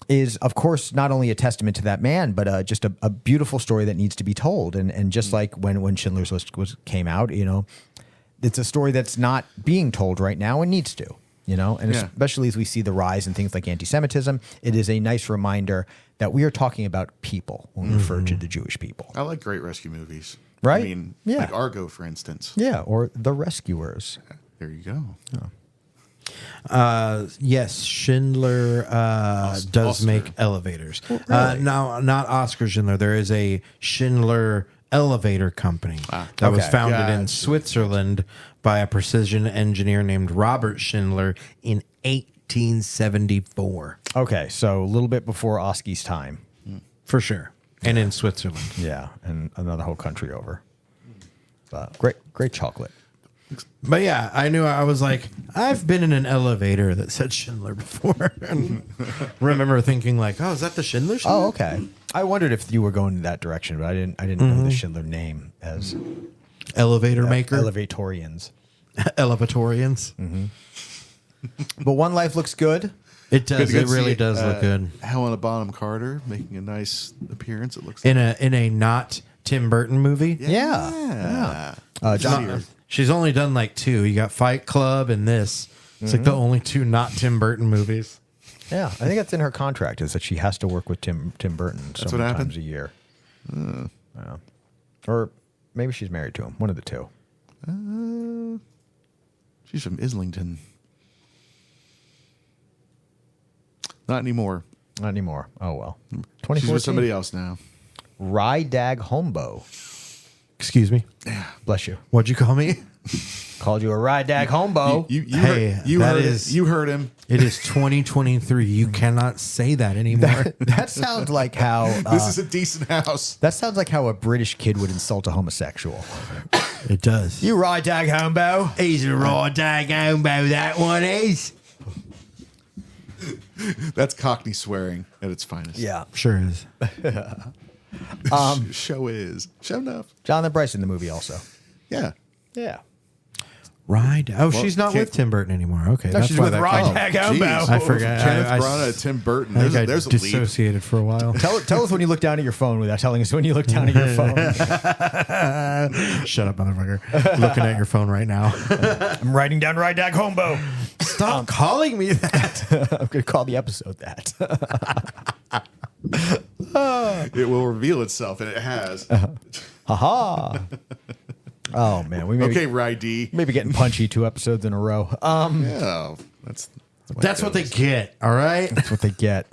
is, of course, not only a testament to that man, but just a beautiful story that needs to be told. And just like when Schindler's List came out, it's a story that's not being told right now and needs to. And Yeah. especially as we see the rise in things like anti-Semitism, it is a nice reminder that we are talking about people when we refer to the Jewish people. I like great rescue movies. Right? I mean, Yeah. like Argo, for instance. Yeah, or The Rescuers. There you go. Yes, Schindler does Oscar. make elevators. really? Now, not Oscar Schindler. There is a Schindler elevator company that was Okay. founded in Gotcha. Switzerland by a precision engineer named Robert Schindler in 1874. Okay, so a little bit before Oski's time. For sure. And in Switzerland. Yeah, and another whole country over. But great chocolate. But yeah, I was like, I've been in an elevator that said Schindler before. And remember thinking like, oh, is that the Schindler? Oh, okay. I wondered if you were going in that direction, but I didn't know the Schindler name as Elevator maker? Elevatorians. Elevatorians. But One Life looks good. It does. Good to It really see, does look good. Helena Bonham Carter making a nice appearance. It looks In a not Tim Burton movie. Yeah. She's only done like 2. You got Fight Club and this. It's like the only 2 not Tim Burton movies. Yeah, I think that's in her contract is that she has to work with Tim Burton so many times a year. Yeah. Or maybe she's married to him. One of the two. She's from Islington. Not anymore. Not anymore. Oh, well. She's 2014. with somebody else now. Rydag Homboe. Excuse me. Bless you. What'd you call me? Called you a Rydag Homboe. You heard him. It is 2023. You cannot say that anymore. That sounds like how This is a decent house. that sounds like how a British kid would insult a homosexual. It does. You Rydag Homboe. He's a raw dag hombo, that one is. That's Cockney swearing at its finest. Yeah. Sure is. Show is. Show enough. Jonathan Bryce in the movie also. Yeah. Yeah. Right. Oh, she's not Kent- with Tim Burton anymore. Okay. No, she's why with that Rydag came- Homboe. I forgot. Kenneth I Branagh, Tim Burton. I think I There's a leap. dissociated for a while. Tell us when you look down at your phone without telling us when you look down at your phone. Shut up, motherfucker. Looking at your phone right now. I'm writing down Rydag Homboe. Stop calling me that. I'm going to call the episode that. It will reveal itself, and it has. Ha-ha. Oh, man. We may Okay, be, Rydee. maybe getting punchy 2 episodes in a row. Yeah, that's the way That's it what they goes. get. All right. That's what they get.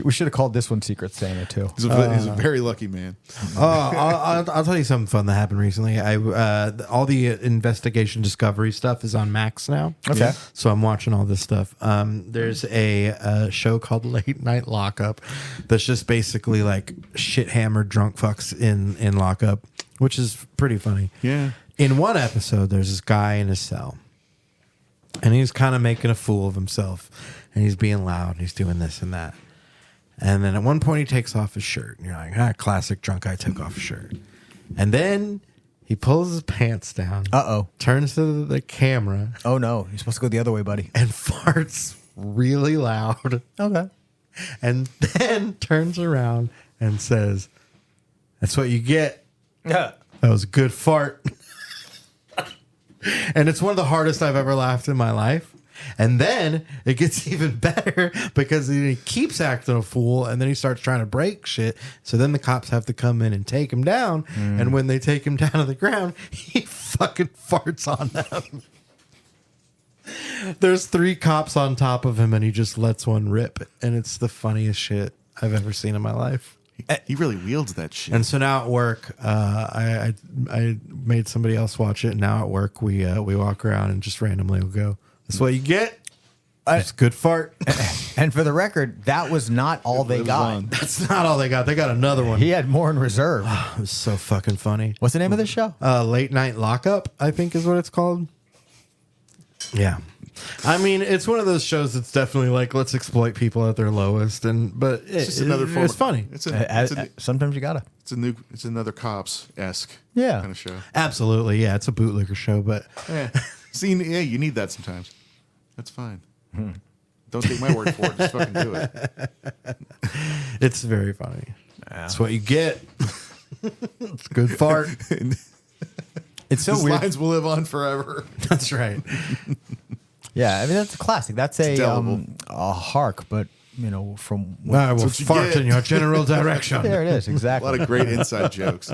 We should have called this one Secret Santa, too. He's a very lucky man. I'll tell you something fun that happened recently. All the investigation discovery stuff is on Max now. Okay. So I'm watching all this stuff. There's a show called Late Night Lockup that's just basically like shit hammered drunk fucks in lockup, which is pretty funny. Yeah. In one episode, there's this guy in his cell, and he's kind of making a fool of himself, and he's being loud, and he's doing this and that. And then at one point he takes off his shirt. And you're like, classic drunk guy took off his shirt. And then he pulls his pants down. Uh-oh. Turns to the camera Oh, no. You're supposed to go the other way, buddy. and farts really loud. Okay. And then turns around and says, "That's what you get. Yeah. That was a good fart." And it's one of the hardest I've ever laughed in my life. And then it gets even better because he keeps acting a fool, and then he starts trying to break shit. So then the cops have to come in and take him down. And when they take him down to the ground, he fucking farts on them. There's 3 cops on top of him, and he just lets one rip. And it's the funniest shit I've ever seen in my life. He really wields that shit. And so now at work, I made somebody else watch it. And now at work, we walk around and just randomly will go, "That's what you get. It's a good fart." And for the record, that was not all they lives got. on. That's not all they got. They got another one. He had more in reserve. It was so fucking funny. What's the name of this show? Late Night Lockup, I think is what it's called. Yeah. I mean, it's one of those shows that's definitely like, let's exploit people at their lowest, but It's just another form. It's funny. Sometimes you gotta. It's another Cops-esque Yeah. kind of show. Absolutely, yeah. It's a bootlegger show, but Yeah. See, yeah, you need that sometimes. That's fine. Don't take my word for it. Just fucking do it. it's very funny. That's what you get. It's a good fart. It's so These weird. lines will live on forever. That's right. Yeah, I mean that's a classic. That's indelible. a hark, but from I will what you fart get. in your general direction. there it is A exactly. lot of great inside jokes.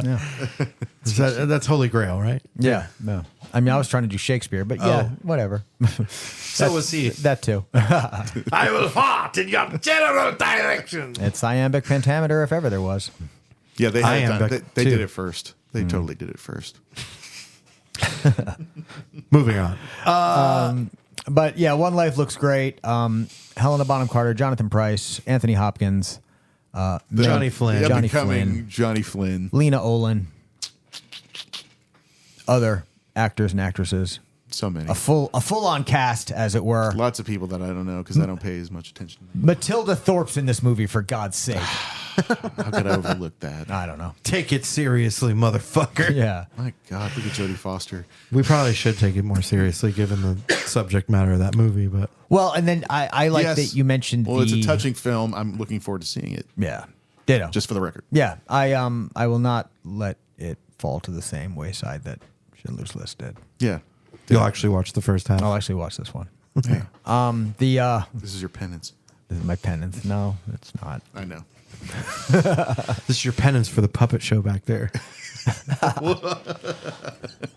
That's Holy Grail, right? Yeah, no. I mean, I was trying to do Shakespeare, but yeah, whatever. So was he. That too. I will fart in your general direction. It's iambic pentameter if ever there was. Yeah, they I had am done. back They too. did it first. They totally did it first. Moving on. But yeah, One Life looks great. Helena Bonham Carter, Jonathan Pryce, Anthony Hopkins, Johnny Flynn. The Johnny upcoming Flynn. Johnny Flynn. Lena Olin, other actors and actresses. So many. A full on cast, as it were. Lots of people that I don't know because I don't pay as much attention. Matilda Thorpe's in this movie, for God's sake. How could I overlook that? I don't know. Take it seriously, motherfucker. Yeah. My God, look at Jodie Foster. We probably should take it more seriously given the subject matter of that movie, but Well, and then I like Yes. that you mentioned Well, it's a touching film. I'm looking forward to seeing it. Yeah. Ditto. Just for the record. Yeah. I will not let it fall to the same wayside that Schindler's List did. Yeah. you'll actually watch the first half. I'll actually watch this one. Hey, This this is your penance. is my penance. No, it's not. I know. This is your penance for the puppet show back there.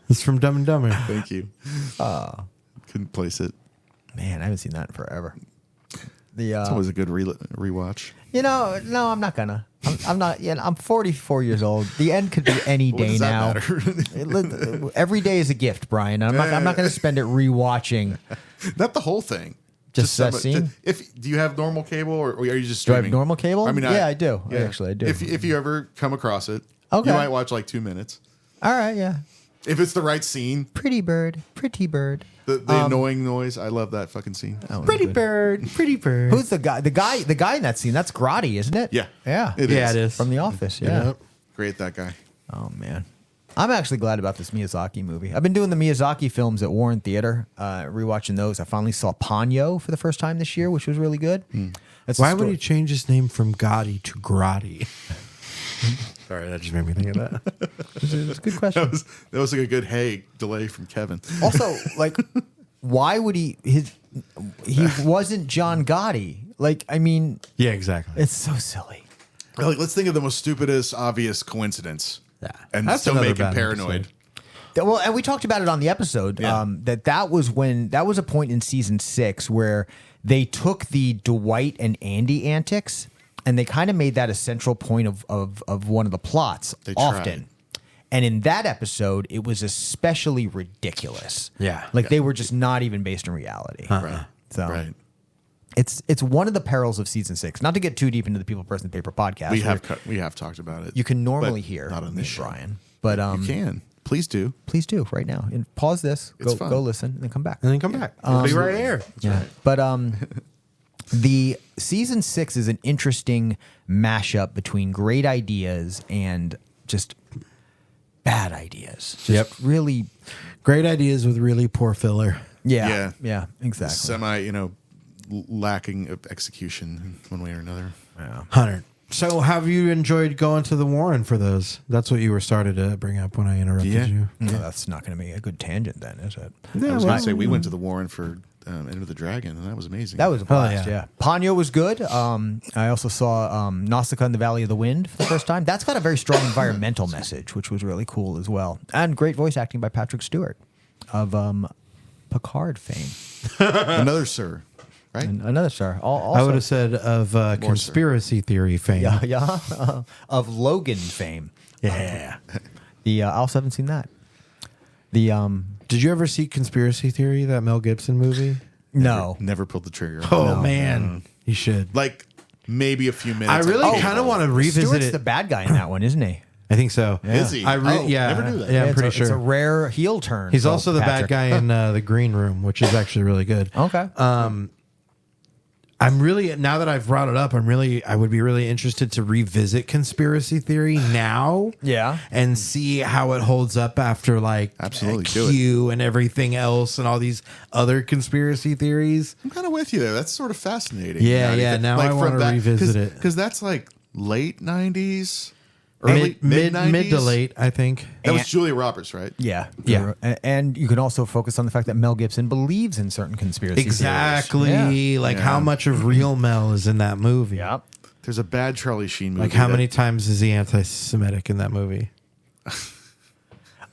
It's from Dumb and Dumber. Thank you. Couldn't place it. Man, I haven't seen that in forever. It's always a good rewatch. No, I'm not gonna. I'm not. Yeah, I'm 44 years old. The end could be any What day does that now. matter? Every day is a gift, Brian. I'm not going to spend it rewatching. Not the whole thing. Just that scene? Do you have normal cable or are you just Do I have streaming? normal cable? I mean, Yeah, I do. Actually, I do. If you ever come across it, Okay. you might watch like 2 minutes. All right, yeah. If it's the right scene, Pretty bird. the annoying noise. I love that fucking scene. Pretty bird. Who's the guy? The guy in that scene. That's Grotti, isn't it? Yeah. Yeah. It Yeah, is. it is. From The Office. Yeah. Yep. Great, that guy. Oh man. I'm actually glad about this Miyazaki movie. I've been doing the Miyazaki films at Warren Theater, rewatching those. I finally saw Ponyo for the first time this year, which was really good. That's Why would he change his name from Gotti to Grotti? Sorry, that just made me think of that. It's a good question. That was like a good delay from Kevin. Also, like, why would he wasn't John Gotti. Like, I mean, Yeah, exactly. it's so silly. Like, let's think of the most stupidest, obvious coincidence. Yeah. And That's still another make him bad paranoid. episode. Well, and we talked about it on the episode. Yeah. That was a point in season 6 where they took the Dwight and Andy antics and they kind of made that a central point of one of the plots They often. tried. And in that episode, it was especially ridiculous. Yeah. Like they were just not even based in reality. Right. So Right. it's one of the perils of season 6. Not to get too deep into the People, Person, Paper podcast. We have talked about it. You can normally but hear not on me, this show. Brian. But You can. Please do. please do right now. And pause this. It's Go fun. go listen and then come back. And then come back. It'll be right here. Yeah. But the season 6 is an interesting mashup between great ideas and just bad ideas. Just Yep. really. Great ideas with really poor filler. Yeah. Yeah. Exactly. Semi, lacking of execution in one way or another. Yeah. Hunter. So have you enjoyed going to the Warren for those? That's what you were started to bring up when I interrupted Yeah. you. No, that's not going to be a good tangent then, is it? I was going to say, we went to the Warren for Enter the Dragon, and that was amazing. That was a blast, yeah. yeah. Ponyo was good. I also saw Nausicaa in the Valley of the Wind for the first time. That's got a very strong environmental message, which was really cool as well. And great voice acting by Patrick Stewart of Picard fame. another sir, right? And another star. I would have said of conspiracy theory fame. Yeah. Of Logan fame. Yeah. I also haven't seen that. Did you ever see Conspiracy Theory, that Mel Gibson movie? No. Never pulled the trigger. Oh, man. You should. Like maybe a few minutes. I really kind of want to revisit Stewart's it. the bad guy in that one, isn't he? I think so. Is he? Yeah. Never knew that. Yeah, I'm pretty It's a sure. rare heel turn. He's for also the Patrick. bad guy in The Green Room, which is actually really good. Okay. I'm really, now that I've brought it up, I would be really interested to revisit Conspiracy Theory now. Yeah. And see how it holds up after like Absolutely, do Q and everything else and all these other conspiracy theories. I'm kind of with you there. That's sort of fascinating. Yeah, now I wanna revisit it. because that's like late '90s, early Mid '90s. to late, I think. That was Julia Roberts, right? Yeah. Yeah. And you can also focus on the fact that Mel Gibson believes in certain conspiracy Exactly. theories. Like Yeah. how much of real Mel is in that movie. Yeah. There's a bad Charlie Sheen movie. Like how that- many times is he anti-Semitic in that movie?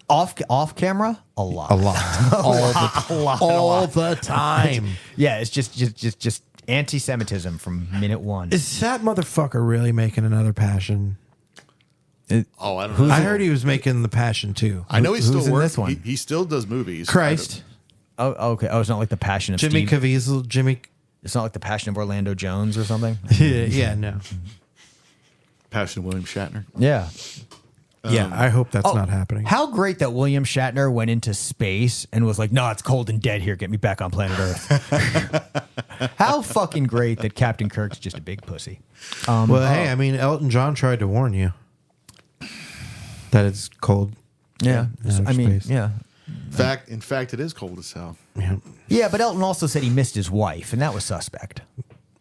Off camera, a lot. A lot. All the time. Yeah, it's just anti-Semitism from minute one. Is that motherfucker really making another Passion? Oh, I don't know. I heard he was making the Passion too. I know he who's still in works. this one? He still does movies. Christ. Oh, okay. Oh, it's not like the Passion of Jimmy Steve. Caviezel. Jimmy. It's not like the Passion of Orlando Jones or something. Yeah, no. Passion of William Shatner. Yeah. Yeah, I hope that's Oh, not happening. How great that William Shatner went into space and was like, "No, it's cold and dead here. Get me back on planet Earth." How fucking great that Captain Kirk's just a big pussy. Well, hey, I mean, Elton John tried to warn you that it's cold. Yeah. outer I mean, space. yeah. In fact, it is cold as hell. Yeah. Yeah, but Elton also said he missed his wife, and that was suspect.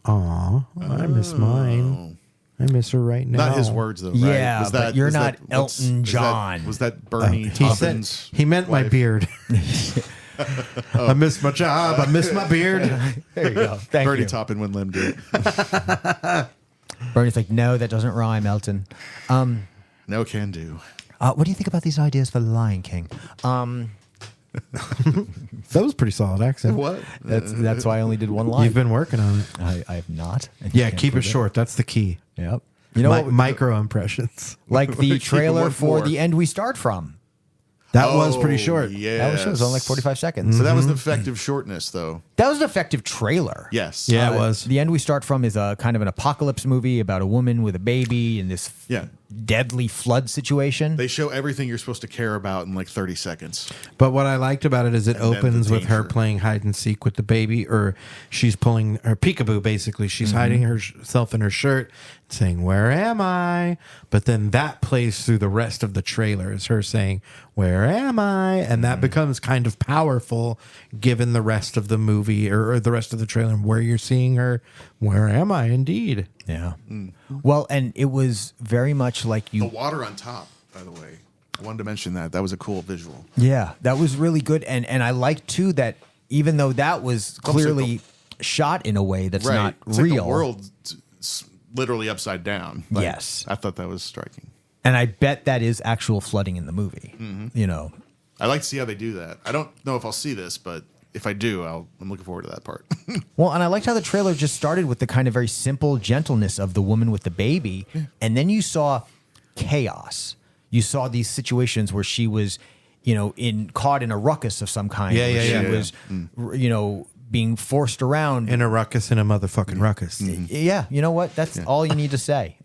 Aw, I miss mine. I miss her right now. Not his words though. Right? Yeah, but you're not what's- Elton John. Was that Bernie He said Taupin's he meant my wife? beard. I miss my job. I miss my beard. There you go. Thank Bernie you. Taupin wouldn't let him do it. Bernie's like, no, that doesn't rhyme, Elton. No can do. What do you think about these ideas for The Lion King? That was a pretty solid accent. What? That's why I only did one line. You've been working on it. I have not. and you Yeah, can't keep it prove short. That's the key. Yep. You know what? Micro impressions. Like the Keep it trailer one for more. The End We Start From. That was pretty short. Yeah, That was short. It was only like 45 seconds. So that was an effective shortness, though. That was an effective trailer. Yes. Yeah, it was. The End We Start From is a kind of an apocalypse movie about a woman with a baby in this Yeah. deadly flood situation. They show everything you're supposed to care about in like 30 seconds. But what I liked about it is it And then opens the with her danger. playing hide and seek with the baby, or she's pulling her peekaboo, basically. She's hiding herself in her shirt, saying, "Where am I?" But then that plays through the rest of the trailer as her saying, "Where am I?" And that becomes kind of powerful given the rest of the movie or the rest of the trailer where you're seeing her, "Where am I?" Indeed. Yeah. Well, and it was very much like The you. water on top, by the way. I wanted to mention that. That was a cool visual. Yeah, that was really good, and I like too that even though that was clearly shot in a way that's not It's real, like the world's literally upside down. Like, Yes. I thought that was striking. and I bet that is actual flooding in the movie. You know, I like to see how they do that. I don't know if I'll see this, but if I do, I'm looking forward to that part. well, and I liked how the trailer just started with the kind of very simple gentleness of the woman with the baby, and then you saw chaos. You saw these situations where she was, caught in a ruckus of some kind. Yeah, where yeah, she yeah. was, being forced around. In a ruckus, in a motherfucking ruckus. Yeah, you know what? That's all you need to say.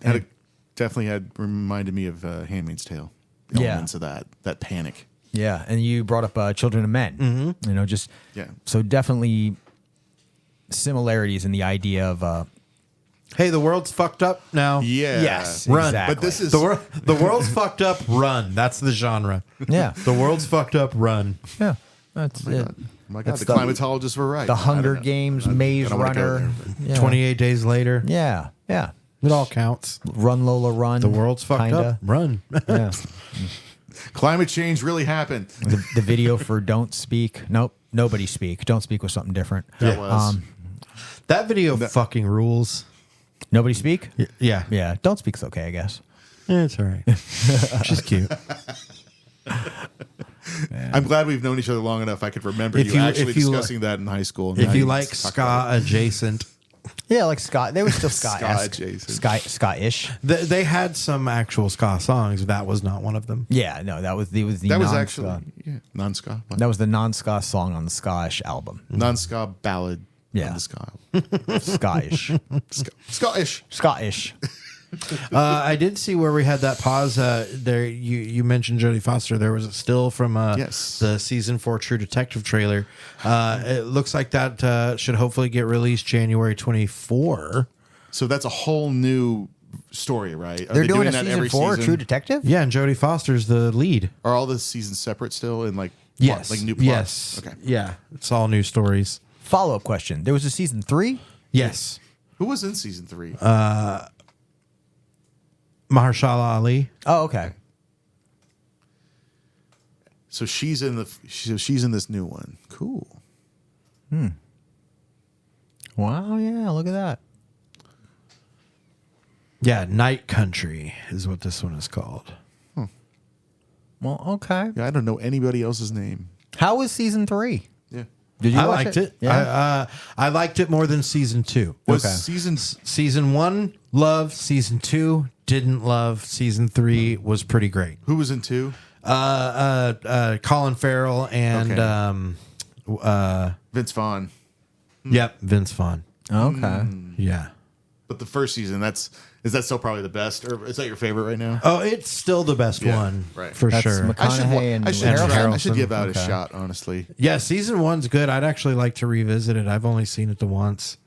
Definitely had reminded me of Handmaid's Tale. Yeah. Elements of that panic. Yeah, and you brought up Children of Men. Just Yeah. So definitely similarities in the idea of Hey, the world's fucked up now. Yeah. yes, Run. exactly. But this is The world's fucked up. Run. That's the genre. yeah, The world's fucked up. Run. yeah. That's it. Oh my God, That's the climatologists were right. The I Hunger don't know. Games, I Maze don't wanna go Runner. there, Yeah. 28 days later. Yeah, yeah. It all counts. Run Lola Run. The world's fucked kinda. up. Run. Yeah. Climate change really happened. The video for Don't Speak. Nope. Nobody Speak. Don't Speak was something different. That was. That video fucking rules. Nobody Speak? Yeah. Yeah. Don't Speak's okay, I guess. Yeah, it's all right. She's cute. I'm glad we've known each other long enough. I could remember If you you- actually if you discussing that in high school. and If now you can like talk about ska adjacent, Yeah, like Scott. They were still Scott-esque. Ska-adjacent. Scott-ish. they had some actual ska songs. That was not one of them. Yeah, no, that was the that was non-ska. actually non-ska. That was the non-ska song on the Ska-ish album. Non-ska ballad. Yeah. On the ska. Ska-ish. Scottish. Scottish. I did see where we had that pause. There, you mentioned Jodie Foster. There was a still from Yes. the season 4 True Detective trailer. It looks like that should hopefully get released January 24. So that's a whole new story, right? Are They're they doing a that season every 4 season? True Detective? Yeah, and Jodie Foster's the lead. Are all the seasons separate still in like Yes, like new plots? yes, Okay. yeah. It's all new stories. Follow-up question. There was a season 3? Yes, Who was in season 3? Mahershala Ali. Oh, okay. So she's in she's in this new one. Cool. Wow, yeah, look at that. Yeah, Night Country is what this one is called. Well, okay. Yeah, I don't know anybody else's name. How was season 3? Yeah. Did you I watch liked it. Yeah. I liked it more than season 2. Was Okay. Season 1, love. Season 2, didn't love. Season 3 was pretty great. who was in 2? Colin Farrell and Vince Vaughn. yep, Vince Vaughn. Okay. Yeah. But the first season, that's Is that still probably the best, or is that your favorite right now? Oh, it's still the best one, right. for That's sure. McConaughey and I Harrelson. should give out a Okay. shot, honestly. Yeah, season 1's good. I'd actually like to revisit it. I've only seen it the once.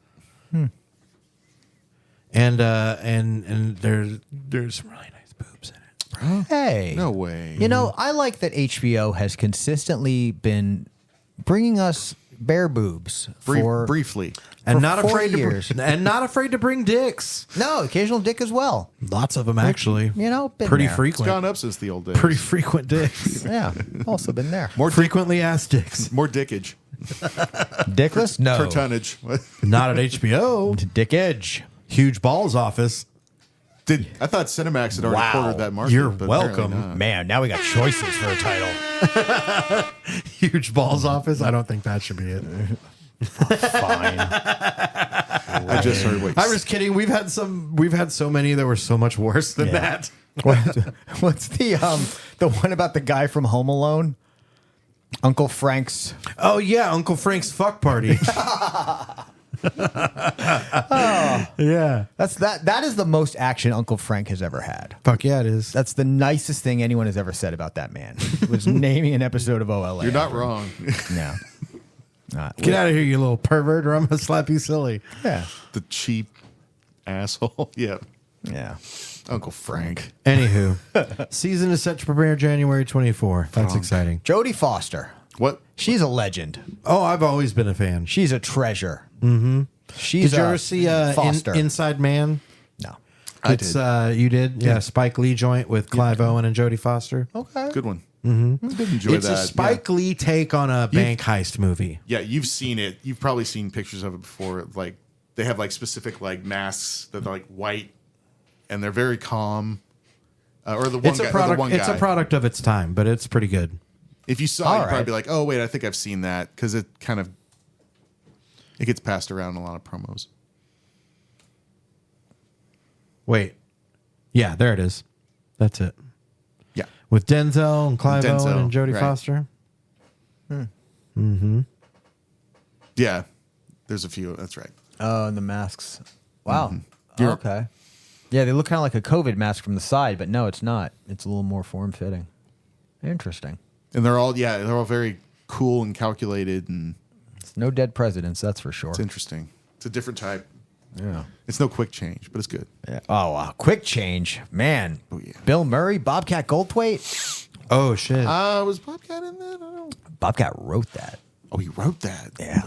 And there's some really nice boobs in it. Hey. No way. You know, I like that HBO has consistently been bringing us bare boobs for Briefly. And For not 4 afraid years. to bring dicks. No, occasional dick as well. Lots of them actually. You know, been pretty there. It's frequent. gone up since the old days. Pretty frequent dicks. Yeah, also been there. More Frequently asked dicks. More dickage Dickless? No. per tonnage. Not at HBO. Dick Edge. Huge balls office. I thought Cinemax had already Wow. quartered that market. You're but apparently welcome. not. Man, now we got choices for a title. Huge balls office. I don't think that should be it. Fine. I just heard what I'm just kidding. We've had so many that were so much worse than that. What's the one about the guy from Home Alone? Uncle Frank's. Oh yeah, Uncle Frank's fuck party. Yeah. That is the most action Uncle Frank has ever had. Fuck yeah, it is. That's the nicest thing anyone has ever said about that man. Was naming an episode of OLA. You're not wrong. No. Get out of here, you little pervert, or I'm gonna slap you silly. Yeah. The cheap asshole. Yeah. Yeah. Uncle Frank. Anywho, season is set to premiere January 24. That's exciting. Jodie Foster. What? She's a legend. Oh, I've always been a fan. She's a treasure. Mm-hmm. She's Did you a ever see Foster. Inside Man? No. I It's did. you did? Yeah, Spike Lee joint with Clive Owen and Jodie Foster. Okay. Good one. Mm-hmm. I did enjoy It's that. a Spike Lee take on a bank heist movie. Yeah, you've seen it. You've probably seen pictures of it before. Like they have like specific like masks that are like white, and they're very calm. Or the one It's a guy. product. The one It's guy. a product of its time, but it's pretty good. If you saw, All it, you'd right. probably be like, "Oh, wait, I think I've seen that," because it kind of it gets passed around in a lot of promos. Wait, yeah, there it is. That's it. Yeah, With Denzel and Clive Denzel, Owen and Jodie right. Foster. yeah. There's a few. That's right. Oh, and the masks. Wow. You're- Okay. Yeah, they look kind of like a COVID mask from the side, but no, it's not. It's a little more form fitting. Interesting. And they're all very cool and calculated, and It's no dead presidents, that's for sure. it's interesting. It's a different type. Yeah. It's no quick change, but it's good. Yeah. Oh, quick change, man. Oh, yeah. Bill Murray, Bobcat Goldthwait. Oh shit! Was Bobcat in that? I don't know. Bobcat wrote that. Oh, he wrote that. Yeah.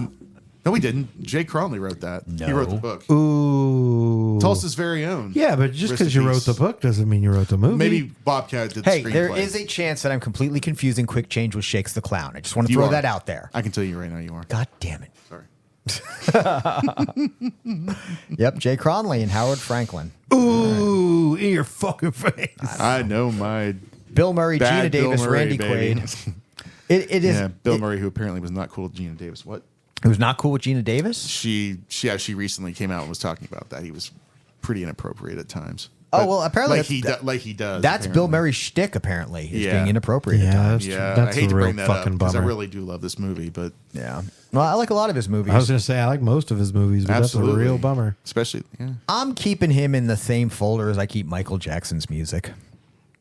No, he didn't. Jay Cronley wrote that. No. He wrote the book. Ooh. Tulsa's very own. Yeah, but just Rest in because you wrote peace. the book doesn't mean you wrote the movie. Maybe Bobcat did the Hey, screenplay. there is a chance that I'm completely confusing Quick Change with Shakes the Clown. I just want to You throw are. that out there. I can tell you right now you are. God damn it. Sorry. Yep, Jay Cronley and Howard Franklin. Ooh, in your fucking face. I know my Bill Murray, bad Gina Bill Davis, Murray, Randy baby. Quaid. It is. Yeah, Bill Murray, who apparently was not cool with Gina Davis. What? It was not cool with Gina Davis. She recently came out and was talking about that. He was pretty inappropriate at times. Oh, But well, apparently like he does. That's Bill apparently. Murray's shtick. Apparently, is Yeah. being inappropriate at Yeah, times. Yeah, That's I hate a to real bring that up fucking because I bummer. really do love this movie, but Yeah. Well, I like a lot of his movies. I was going to say I like most of his movies, but absolutely that's a real bummer. Especially, yeah. I'm keeping him in the same folder as I keep Michael Jackson's music.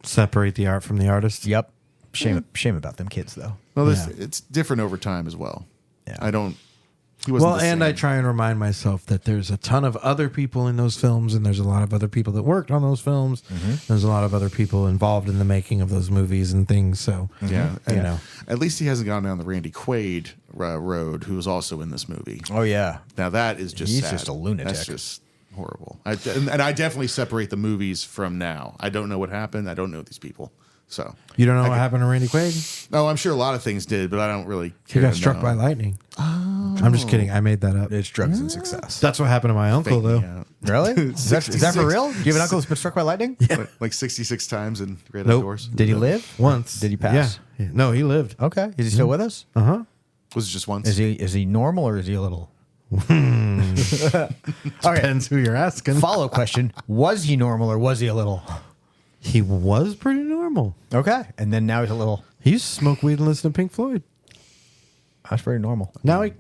Separate the art from the artist. Yep. Shame about them kids though. Well, Yeah. it's different over time as well. Yeah. I don't. He wasn't Well, the and same. I try and remind myself that there's a ton of other people in those films, and there's a lot of other people that worked on those films. There's a lot of other people involved in the making of those movies and things. So, Yeah, you and know. at least he hasn't gone down the Randy Quaid road, who was also in this movie. Oh yeah. Now that is just He's sad. just a lunatic. That's just horrible. And I definitely separate the movies from now. I don't know what happened. I don't know these people. So You don't know what happened to Randy Quaid? Oh, I'm sure a lot of things did, but I don't really He care. got to struck know. by lightning. I'm just kidding. I made that up. It's drugs and success. That's what happened to my uncle, Fake me though. out. Really? Is that for 66. real? Do you have an uncle who's been struck by lightning? Like 66 times in Red Nope. Outdoors. Did he live? Once. Did he pass? Yeah. No, he lived. Okay. Is he still with us? Was it just once? Is he normal or is he a little? Depends who you're asking. Follow question: was he normal or was he a little? He was pretty normal. Okay, and then now he's a little. He used to smoke weed and listen to Pink Floyd. That's very normal. Now he,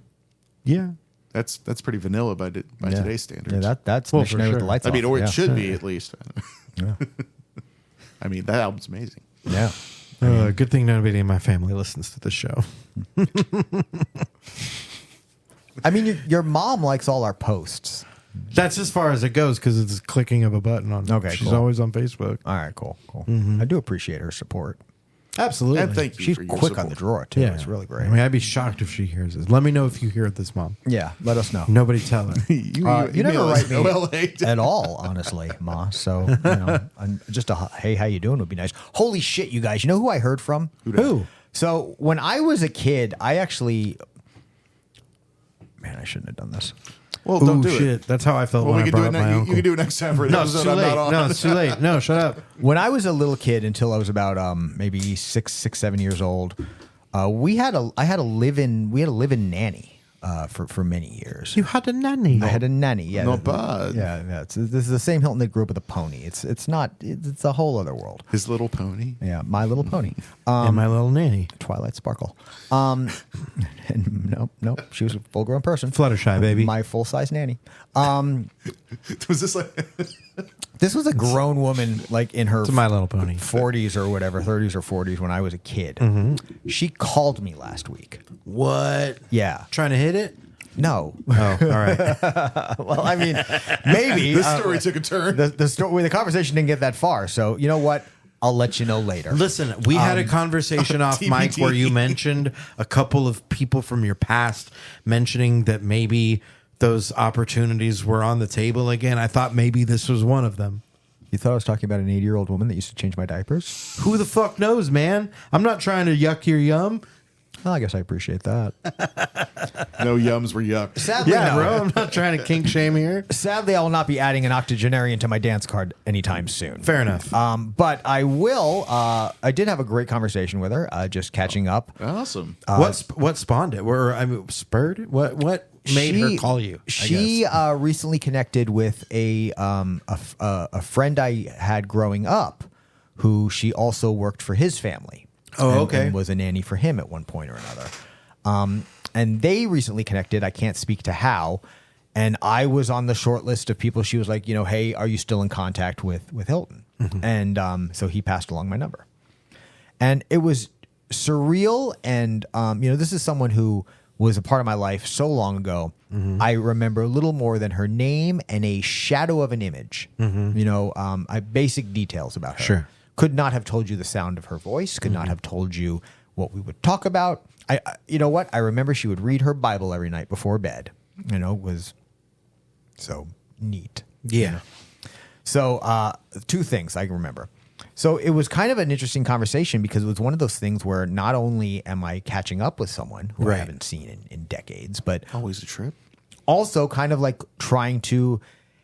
yeah. That's pretty vanilla by today's standards. Yeah, that's Well, Missionary for with the sure. Lights I mean, Off. or Yeah. it should be at least. Yeah. I mean, that album's amazing. Yeah. Good thing nobody in my family listens to the show. I mean, your mom likes all our posts. That's as far as it goes because it's a clicking of a button on. Okay, she's cool. always on Facebook. All right, cool. Mm-hmm. I do appreciate her support. Absolutely. And thank you. She's for your quick on the support. draw, too. Yeah, It's really great. I mean, I'd be shocked if she hears this. Let me know if you hear this, Mom. Yeah, let us know. Nobody tell her. You never email us write me OLA. at all, honestly, Ma. So, just a hey, how you doing would be nice. Holy shit, you guys. You know who I heard from? Who? So, when I was a kid, I actually... Man, I shouldn't have done this. Well, don't Ooh, do shit. it. That's how I felt Well, when we I can do brought it. up my You uncle. can do it next time for an No, it's episode too I'm late. not on. No, it's too late. No, shut up. When I was a little kid, until I was about maybe 7 years old, I had a live-in nanny for many years. You had a nanny. I had a nanny. Yeah, Not bad. Yeah. This is the same Hilton that grew up with a pony. It's not. It's a whole other world. His Little Pony. Yeah, My Little Pony. And my little nanny. Twilight Sparkle. And nope. She was a full-grown person. Fluttershy, baby. My full-size nanny. Was this like? This was a grown woman, like in her It's My Little Pony. 40s or whatever, 30s or 40s when I was a kid. She called me last week. What? Yeah. Trying to hit it? No. Oh, all right. Well, I mean, maybe. This story took a turn. The conversation didn't get that far. So, you know what? I'll let you know later. Listen, we had a conversation off mic TBD. where you mentioned a couple of people from your past mentioning that maybe those opportunities were on the table again. I thought maybe this was one of them. You thought I was talking about an 80-year-old woman that used to change my diapers? Who the fuck knows, man? I'm not trying to yuck your yum. Well, I guess I appreciate that. No yums were yuck. Sadly, Yeah, no. bro. I'm not trying to kink shame here. Sadly, I will not be adding an octogenarian to my dance card anytime soon. Fair enough. But I will. I did have a great conversation with her, just catching up. Awesome. What spawned it? Spurred it? What made her call you? She recently connected with a friend I had growing up, who she also worked for his family. Oh, okay. And was a nanny for him at one point or another. And they recently connected. I can't speak to how. And I was on the short list of people. She was like, hey, are you still in contact with Hilton? And so he passed along my number. And it was surreal. And, this is someone who was a part of my life so long ago. I remember little more than her name and a shadow of an image. Basic details about her. Sure. Could not have told you the sound of her voice. Could not have told you what we would talk about. You know what? I remember she would read her Bible every night before bed. Was so neat. Yeah. So two things I can remember. So it was kind of an interesting conversation because it was one of those things where not only am I catching up with someone who I Right. haven't seen in decades, but Always a trip. also kind of like trying to,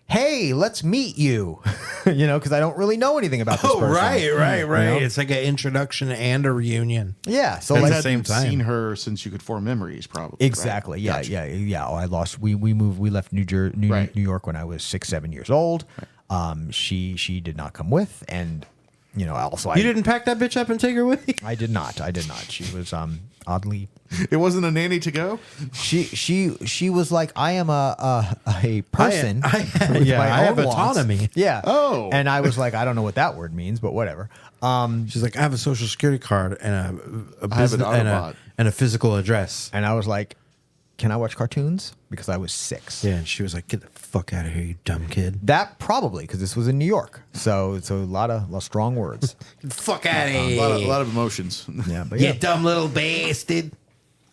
hey, let's meet you, because I don't really know anything about this Oh, person. right. You know? It's like an introduction and a reunion. Yeah. So At like the same time. Seen her since you could form memories, probably. exactly. Right? Yeah. Gotcha. Yeah. Oh, I lost. We moved. We left New Right. York when I was 6-7 years old. She did not come with, and also You didn't pack that bitch up and take her with you? I did not. She was oddly. It wasn't a nanny to go. She was like, I am a person. with yeah, my I have own wants. autonomy. Yeah. Oh. And I was like, I don't know what that word means, but whatever. She's like, I have a social security card and a I have an business Autobot. and a physical address. And I was like, can I watch cartoons? Because I was 6. Yeah, and she was like, get the fuck out of here, you dumb kid. That probably because this was in New York, so it's a lot of strong words. Get the fuck out of A here. lot of emotions. Yeah, but You dumb little bastard.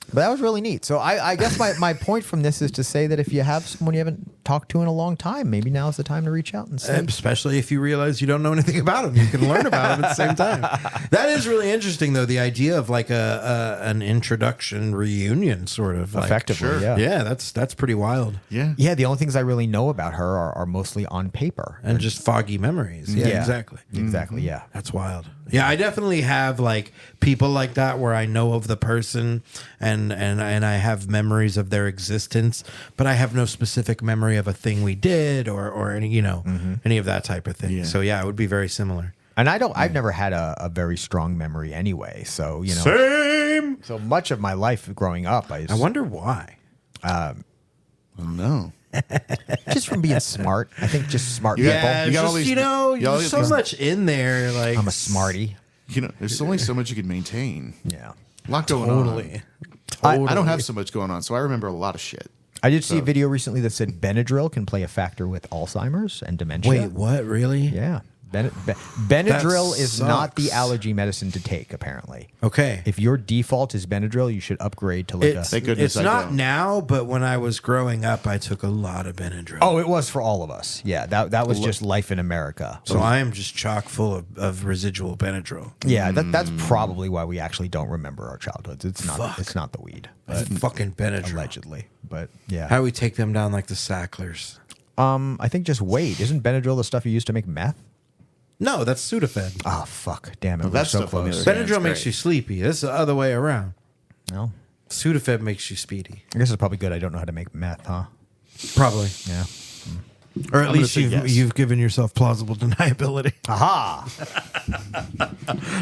But that was really neat. So I guess my point from this is to say that if you have someone you haven't talked to in a long time, maybe now's the time to reach out and say, Especially if you realize you don't know anything about them. You can learn about them at the same time. That is really interesting, though, the idea of like an introduction reunion, sort of. Like, effectively. sure. Yeah. Yeah, that's pretty wild. Yeah. Yeah, the only things I really know about her are mostly on paper. And just foggy memories. Yeah, exactly. Exactly, yeah. That's wild. Yeah, I definitely have like people like that where I know of the person and I have memories of their existence, but I have no specific memory of a thing we did or any any of that type of thing. Yeah. So yeah, it would be very similar. And I've never had a very strong memory anyway. So, Same. so much of my life growing up, I wonder why. No. Just from being smart. I think just smart Yeah, people. You got all just, these- you know, you got all there's these- so much in there. Like I'm a smarty. There's only so much you can maintain. Yeah. A lot going on. totally. I don't have so much going on, so I remember a lot of shit. I did see a video recently that said Benadryl can play a factor with Alzheimer's and dementia. Wait, what? Really? Yeah. Benadryl That is not the sucks. allergy medicine to take, apparently. Okay. If your default is Benadryl, you should upgrade to like It's, Thank goodness it's I not don't. now, but when I was growing up, I took a lot of Benadryl. Oh, it was for all of us. Yeah, that was just life in America. So I am just chock full of residual Benadryl. Yeah, that's probably why we actually don't remember our childhoods. It's not the weed, but Fucking Benadryl. allegedly. But yeah. How do we take them down like the Sacklers? I think just wait. Isn't Benadryl the stuff you use to make meth? No, that's Sudafed. Oh fuck. Damn it. Well, we're that so stuff on the close. other hand- Benadryl it's makes great. you sleepy. This is the other way around. No. Sudafed makes you speedy. I guess it's probably good I don't know how to make meth, huh? Probably. Yeah. Or at I'm gonna least say you've, yes. you've given yourself plausible deniability. Aha.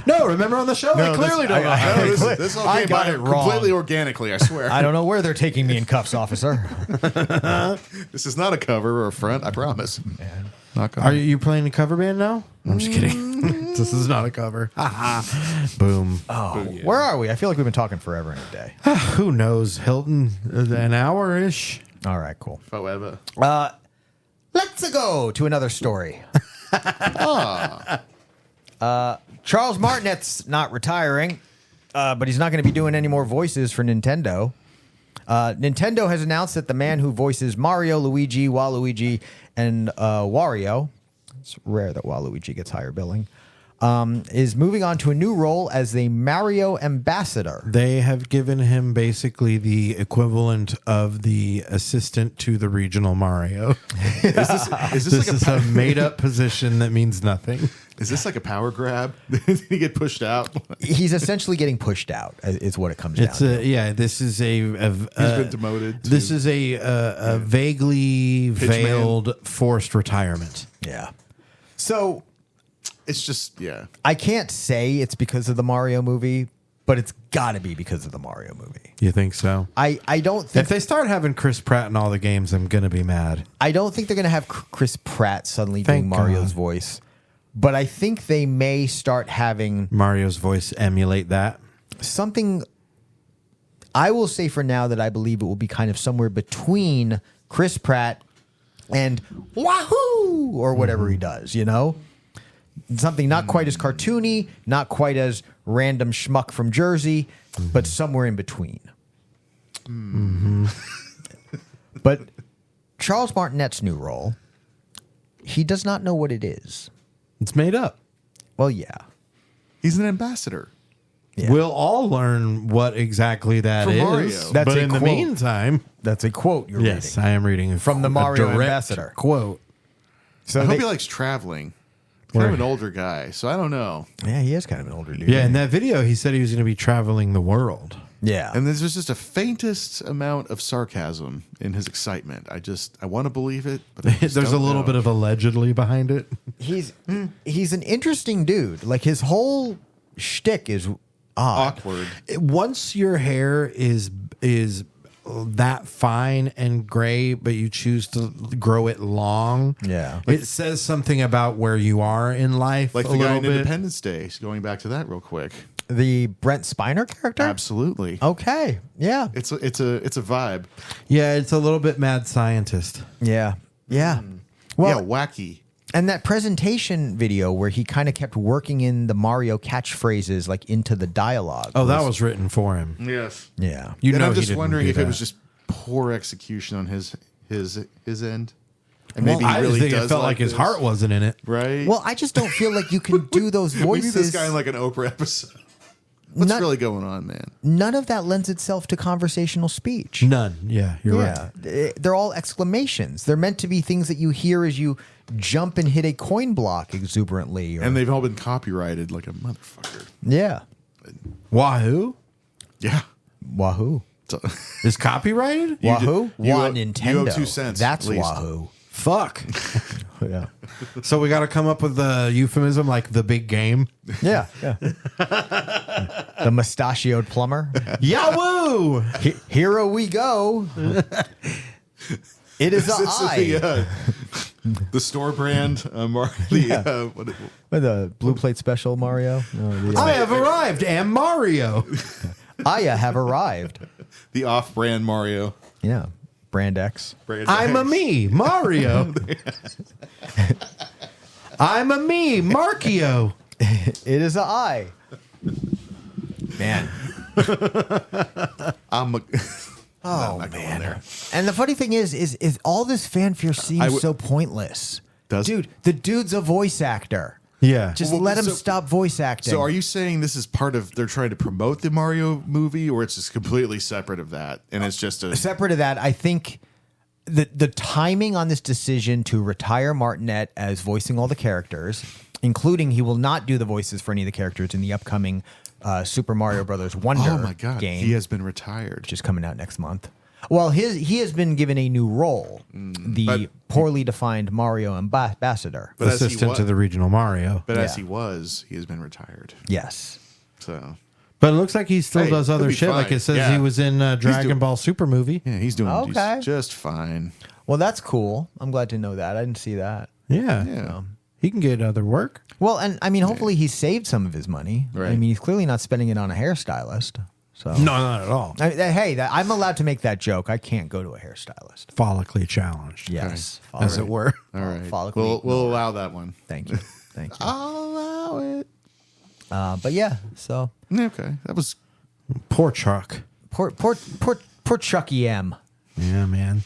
No, remember on the show? I clearly don't know. I- No, this all I came got by it wrong. completely organically, I swear. I don't know where they're taking me in cuffs, officer. This is not a cover or a front, I promise. Not Are you playing the cover band now? I'm just kidding. This is not a cover. Boom. Where are we? I feel like we've been talking forever in a day. Who knows? Hilton, an hour-ish. All right, cool. However. Let's go to another story. Charles Martinet's not retiring, but he's not going to be doing any more voices for Nintendo. Nintendo has announced that the man who voices Mario, Luigi, Waluigi, and Wario, it's rare that Waluigi gets higher billing, is moving on to a new role as the Mario ambassador. They have given him basically the equivalent of the assistant to the regional Mario. Is this This like is a made-up position that means nothing. is this like a power grab? Did he get pushed out? He's essentially getting pushed out, is what it comes It's down to. this is He's been demoted. This is a vaguely veiled forced retirement. Yeah. So It's just, yeah. I can't say it's because of the Mario movie, but it's got to be because of the Mario movie. You think so? I don't think If they start having Chris Pratt in all the games, I'm gonna be mad. I don't think they're going to have Chris Pratt suddenly Thank doing Mario's God. voice, but I think they may start having Mario's voice emulate that. something. I will say for now that I believe it will be kind of somewhere between Chris Pratt and Wahoo or whatever he does, you know? Something not quite as cartoony, not quite as random schmuck from Jersey, but somewhere in between. But Charles Martinet's new role, he does not know what it is. It's made up. Well, yeah. He's an ambassador. Yeah. We'll all learn what exactly that For is. Mario. That's but a in the quote. meantime, That's a quote you're yes, reading. I am reading From the a Mario direct ambassador. quote. So I hope they- he likes traveling. Kind of an older guy, so I don't know. yeah, he is kind of an older dude. Yeah, in that video, he said he was going to be traveling the world. Yeah. And there's just a faintest amount of sarcasm in his excitement. I want to believe it, but I just There's a don't little know. bit of allegedly behind it. he's an interesting dude. Like his whole shtick is odd. awkward. Once your hair is that fine and gray, but you choose to grow it long, Yeah. it says something about where you are in life. Like a the guy little in bit. Independence Day. Going back to that real quick. The Brent Spiner character? Absolutely. Okay. Yeah. It's a vibe. Yeah, it's a little bit mad scientist. Yeah. Yeah. Well, Yeah, wacky. and that presentation video where he kind of kept working in the Mario catchphrases like into the dialogue. Oh, that was written for him. Yes. Yeah. You And know, I'm he just didn't wondering do if it that. was just poor execution on his end. And Well, maybe he I really just think does it felt like his this. heart wasn't in it. Right? Well, I just don't feel like you can do those we voices. need this guy in like an Oprah episode. What's Not- really going on, man? None of that lends itself to conversational speech. None. Yeah, you're right. They're all exclamations. They're meant to be things that you hear as you jump and hit a coin block exuberantly. Or, And they've all been copyrighted like a motherfucker. yeah. Wahoo Yeah. Wahoo. So, is copyrighted. Wahoo? you Wah owe- Nintendo. you owe 2 cents, That's at least. Wahoo. Fuck. Yeah. So we got to come up with the euphemism like the big game. Yeah. Yeah. The mustachioed plumber. Yahoo! Here we go. It is It's an eye. the store brand. The blue plate special Mario. No, I have arrived, am Mario. I have arrived. the off-brand Mario. Yeah. Brand X. Brand I'm a X. me, Mario. I'm a me, Markio. It is an eye. Man. I'm a. Oh, not going man. there. And the funny thing is all this fanfare seems so pointless. Dude, the dude's a voice actor. Yeah. Just Well, let him so- stop voice acting. So, are you saying this is part of they're trying to promote the Mario movie, or it's just completely separate of that, and it's just a Separate of that, I think the timing on this decision to retire Martinet as voicing all the characters, including he will not do the voices for any of the characters in the upcoming Super Mario Brothers Wonder Oh my God, game, he has been retired. which is coming out next month. Well, he has been given a new role, the but- poorly defined Mario ambassador. But as he Assistant wa- to the regional Mario. But as Yeah. he has been retired. Yes. So But it looks like he still Hey, does he'll other be shit. fine. Like it says Yeah. he was in Dragon doing- Ball Super movie. yeah, he's doing Okay. just fine. Well, that's cool. I'm glad to know that. I didn't see that. Yeah. Yeah. He can get other work. Well, and I mean, hopefully he saved some of his money. I Right. mean, he's clearly not spending it on a hairstylist. So No, not at all. Hey, I'm allowed to make that joke. I can't go to a hairstylist. Follically challenged. Yes, As it were. All right, Follically we'll allow that one. Thank you, thank you. I'll allow it. But yeah, so Okay, that was Poor Chuck. poor Chucky M. Yeah, man.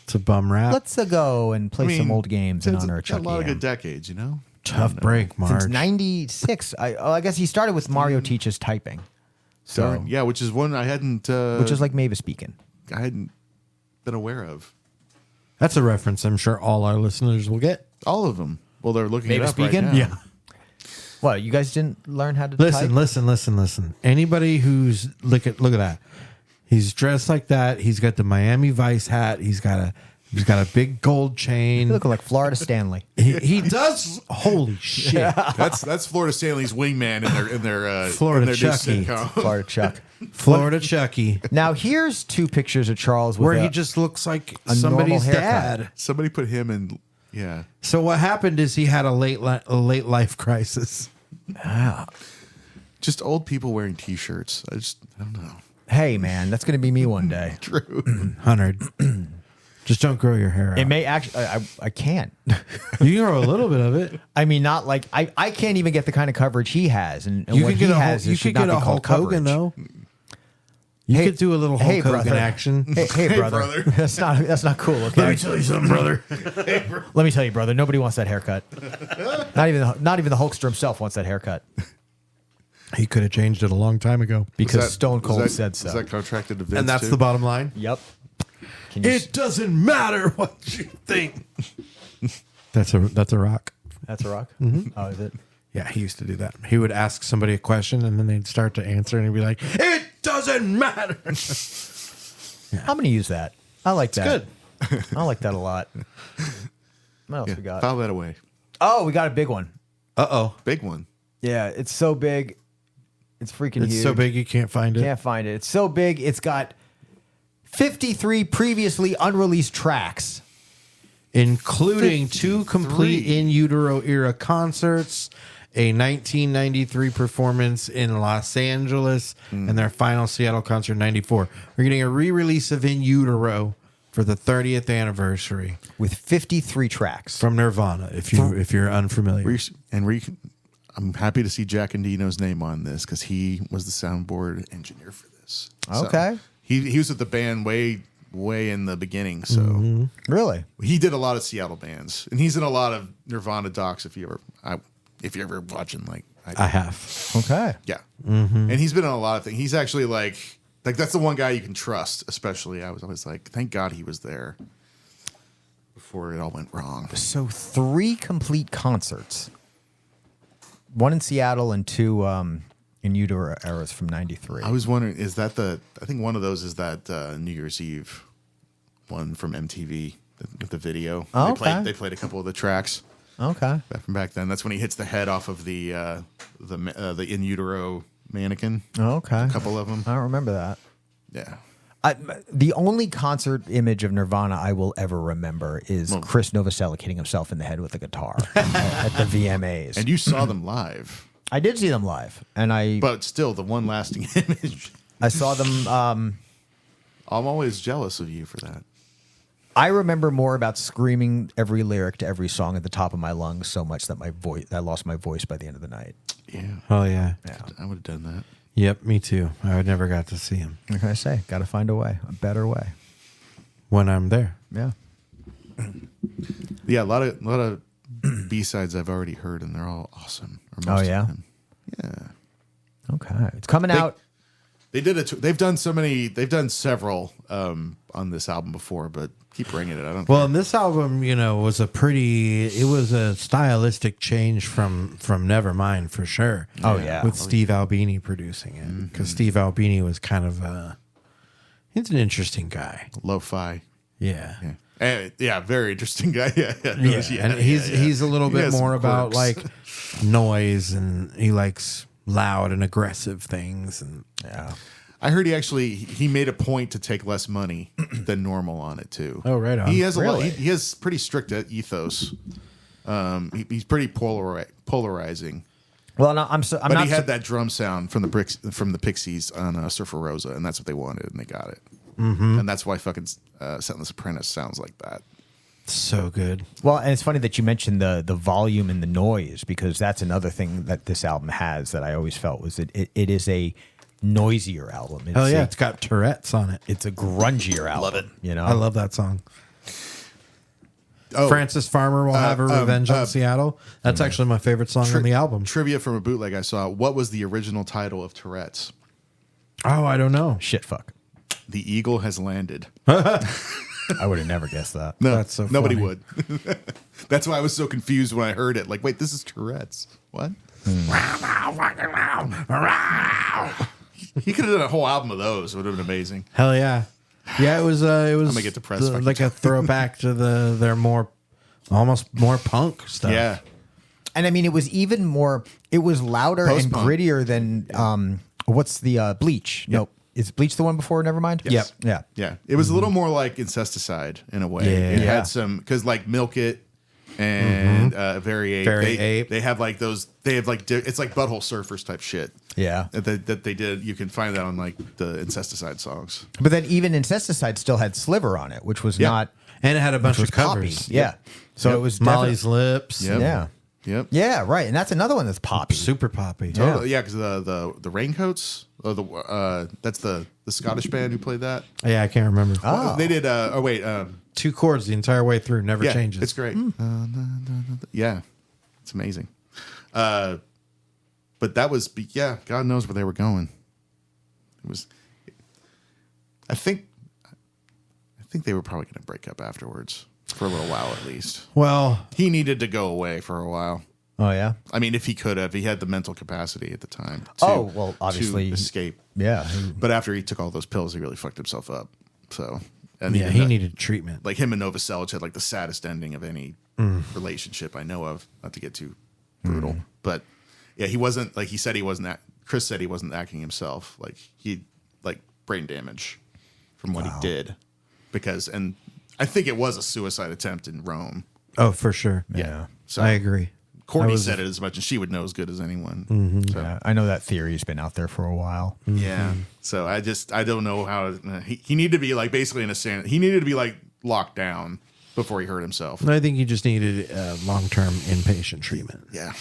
It's a bum rap. Let's go and play some old games in it's honor of a Chucky lot of M. good decades, you know. Tough break, Marge. Since '96, I guess he started with Mario Teaches Typing, so Yeah, which is one I hadn't, which is like Mavis speaking. I hadn't been aware of. That's a reference I'm sure all our listeners will get. All of them. Well, they're looking Mavis it up right speaking? now. Yeah. What, you guys didn't learn how to Listen, type? listen. Anybody who's look at that. He's dressed like that. He's got the Miami Vice hat. He's got a big gold chain. You look like Florida Stanley. He does. Holy shit! That's Florida Stanley's wingman in their Florida in their new Chucky. sitcom. Florida Chuck. Florida Chucky, Now here's two pictures of Charles with where a, he just looks like a somebody's normal haircut. dad. Somebody put him in. Yeah, So what happened is he had a late life crisis. just old people wearing T-shirts. I don't know. Hey man, that's gonna be me one day. True. 100. Just don't grow your hair out. It may actually. I can't. You can grow a little bit of it. I mean, not like I can't even get the kind of coverage he has, and You what could he get a has. you should could not get be a called Hulk Hogan coverage. though. You could do a little Hulk hey, Hogan brother. action. Hey, brother. brother. That's not cool. Okay. tell you something, brother. Let me tell you, brother. Nobody wants that haircut. Not even the Hulkster himself wants that haircut He could have changed it a long time ago. because Stone Cold said so. Is that contracted to Vince And that's too? the bottom line. Yep. Can you It doesn't matter what you think. That's a rock. That's a rock. Oh, is it? Yeah, he used to do that. He would ask somebody a question and then they'd start to answer and he'd be like, "It doesn't matter." I'm gonna use that. I like that. Good. I like that a lot. What else we got? File that away. Oh, we got a big one. Uh-oh. Big one. Yeah, it's so big. It's freaking It's huge. so big you can't find it. Can't find it. It's so big. It's got 53 previously unreleased tracks. Including 2 complete In Utero era concerts, a 1993 performance in Los Angeles, and their final Seattle concert in 94. We're getting a re-release of In Utero for the 30th anniversary With 53 tracks. from Nirvana, if you're unfamiliar. I'm happy to see Jack Endino's name on this because he was the soundboard engineer for this. So Okay. he was with the band way in the beginning, so Really? he did a lot of Seattle bands, and he's in a lot of Nirvana docs. If you're ever watching, like I have. Okay. yeah, and he's been on a lot of things. He's actually like that's the one guy you can trust. Especially, I was always like, thank God he was there before it all went wrong. So 3 complete concerts. 1 in Seattle and 2 in Utero eras from 93. I was wondering, is that I think one of those is that New Year's Eve one from MTV, the video. Oh, okay. They played a couple of the tracks Okay. from back then. That's when he hits the head off of the in utero mannequin. Okay. A couple of them. I don't remember that. Yeah. The only concert image of Nirvana I will ever remember is Chris Novoselic hitting himself in the head with a guitar at the VMAs. And you saw them live. I did see them live, and But still, the one lasting image. I saw them. I'm always jealous of you for that. I remember more about screaming every lyric to every song at the top of my lungs so much that I lost my voice by the end of the night. Yeah. Oh yeah. I would have done that. Yep, me too. I never got to see him. What can I say? Got to find a better way. When I'm there. Yeah. Yeah, a lot of B-sides I've already heard, and they're all awesome. Or Oh, most yeah? of them. Yeah. Okay. It's coming out. They did it. They've done so many. They've done several on this album before, but keep bringing it. I don't. Well, and this album, was it was a stylistic change from Nevermind for sure. Oh, yeah. With Steve Albini producing it, because Steve Albini was kind of he's an interesting guy. Lo-fi. Yeah. Yeah, very interesting guy. Yeah. And he's a little He bit has some more about quirks. like noise, and he likes loud and aggressive things. And Yeah. I heard he made a point to take less money than normal on it too. Oh, right on. He has Really? he has pretty strict ethos. He's pretty polarizing. Well, no, I'm But not. he had that drum sound from the Pixies on Surfer Rosa, and that's what they wanted, and they got it. Mm-hmm. And that's why fucking Sentless Apprentice sounds like that. so good. Well, and it's funny that you mentioned the volume and the noise, because that's another thing that this album has that I always felt was it is a noisier album. It's Hell yeah, it's got Tourette's on it. it's a grungier album. Love it. You know, I love that song. Oh, Francis Farmer will have her revenge on Seattle. That's actually my favorite song on the album. Trivia from a bootleg I saw. What was the original title of Tourette's? Oh, I don't know. shit fuck. The Eagle Has Landed. I would have never guessed that. No, That's so nobody funny. would. That's why I was so confused when I heard it. Like, wait, this is Tourette's. What? He could have done a whole album of those. It would have been amazing. Hell yeah. Yeah, it was gonna get depressed if I like keep a throwback to their almost more punk stuff. Yeah. And I mean, it was even more. It was louder and Post-punk. grittier than what's the Bleach? No, is Bleach the one before Nevermind? Yes. Yep. Yeah. Yeah. It was a little more like Incesticide in a way. Yeah. It Yeah. had some, because like Milk It and Very Ape. Very Ape. They have like those, it's like Butthole Surfers type shit. Yeah. That they did. You can find that on like the Incesticide songs. But then even Incesticide still had Sliver on it, which was Yeah. not. And it had a bunch Which of was poppy. covers. Yeah. So Yep. it was Molly's Lips. Yep. Yeah. Yep. Yeah. Right. And that's another one that's poppy. Super poppy. Totally. Yeah, because the Raincoats. That's the Scottish band who played that. Yeah, I can't remember. Oh. They did. Two chords the entire way through, never Yeah, changes. it's great. Yeah, it's amazing. But that was, yeah, God knows where they were going. It was, I think they were probably going to break up afterwards for a little while at least. Well, He needed to go away for a while. Oh yeah. I mean, if he could have, he had the mental capacity at the time. To, Oh, well, obviously- to escape. Yeah. But after he took all those pills, he really fucked himself up. So, and yeah, he needed treatment. like him and Novoselic had like the saddest ending of any relationship I know of. Not to get too brutal, but yeah, he wasn't like he said he wasn't. Chris said he wasn't acting himself. Like he like brain damage from what he did and I think it was a suicide attempt in Rome. Oh, for sure. Yeah. So I agree. Courtney said it as much, and she would know as good as anyone. So, Yeah, I know that theory's been out there for a while. yeah. So I don't know how he needed to be like basically he needed to be like locked down before he hurt himself. I think he just needed long-term inpatient treatment. Yeah.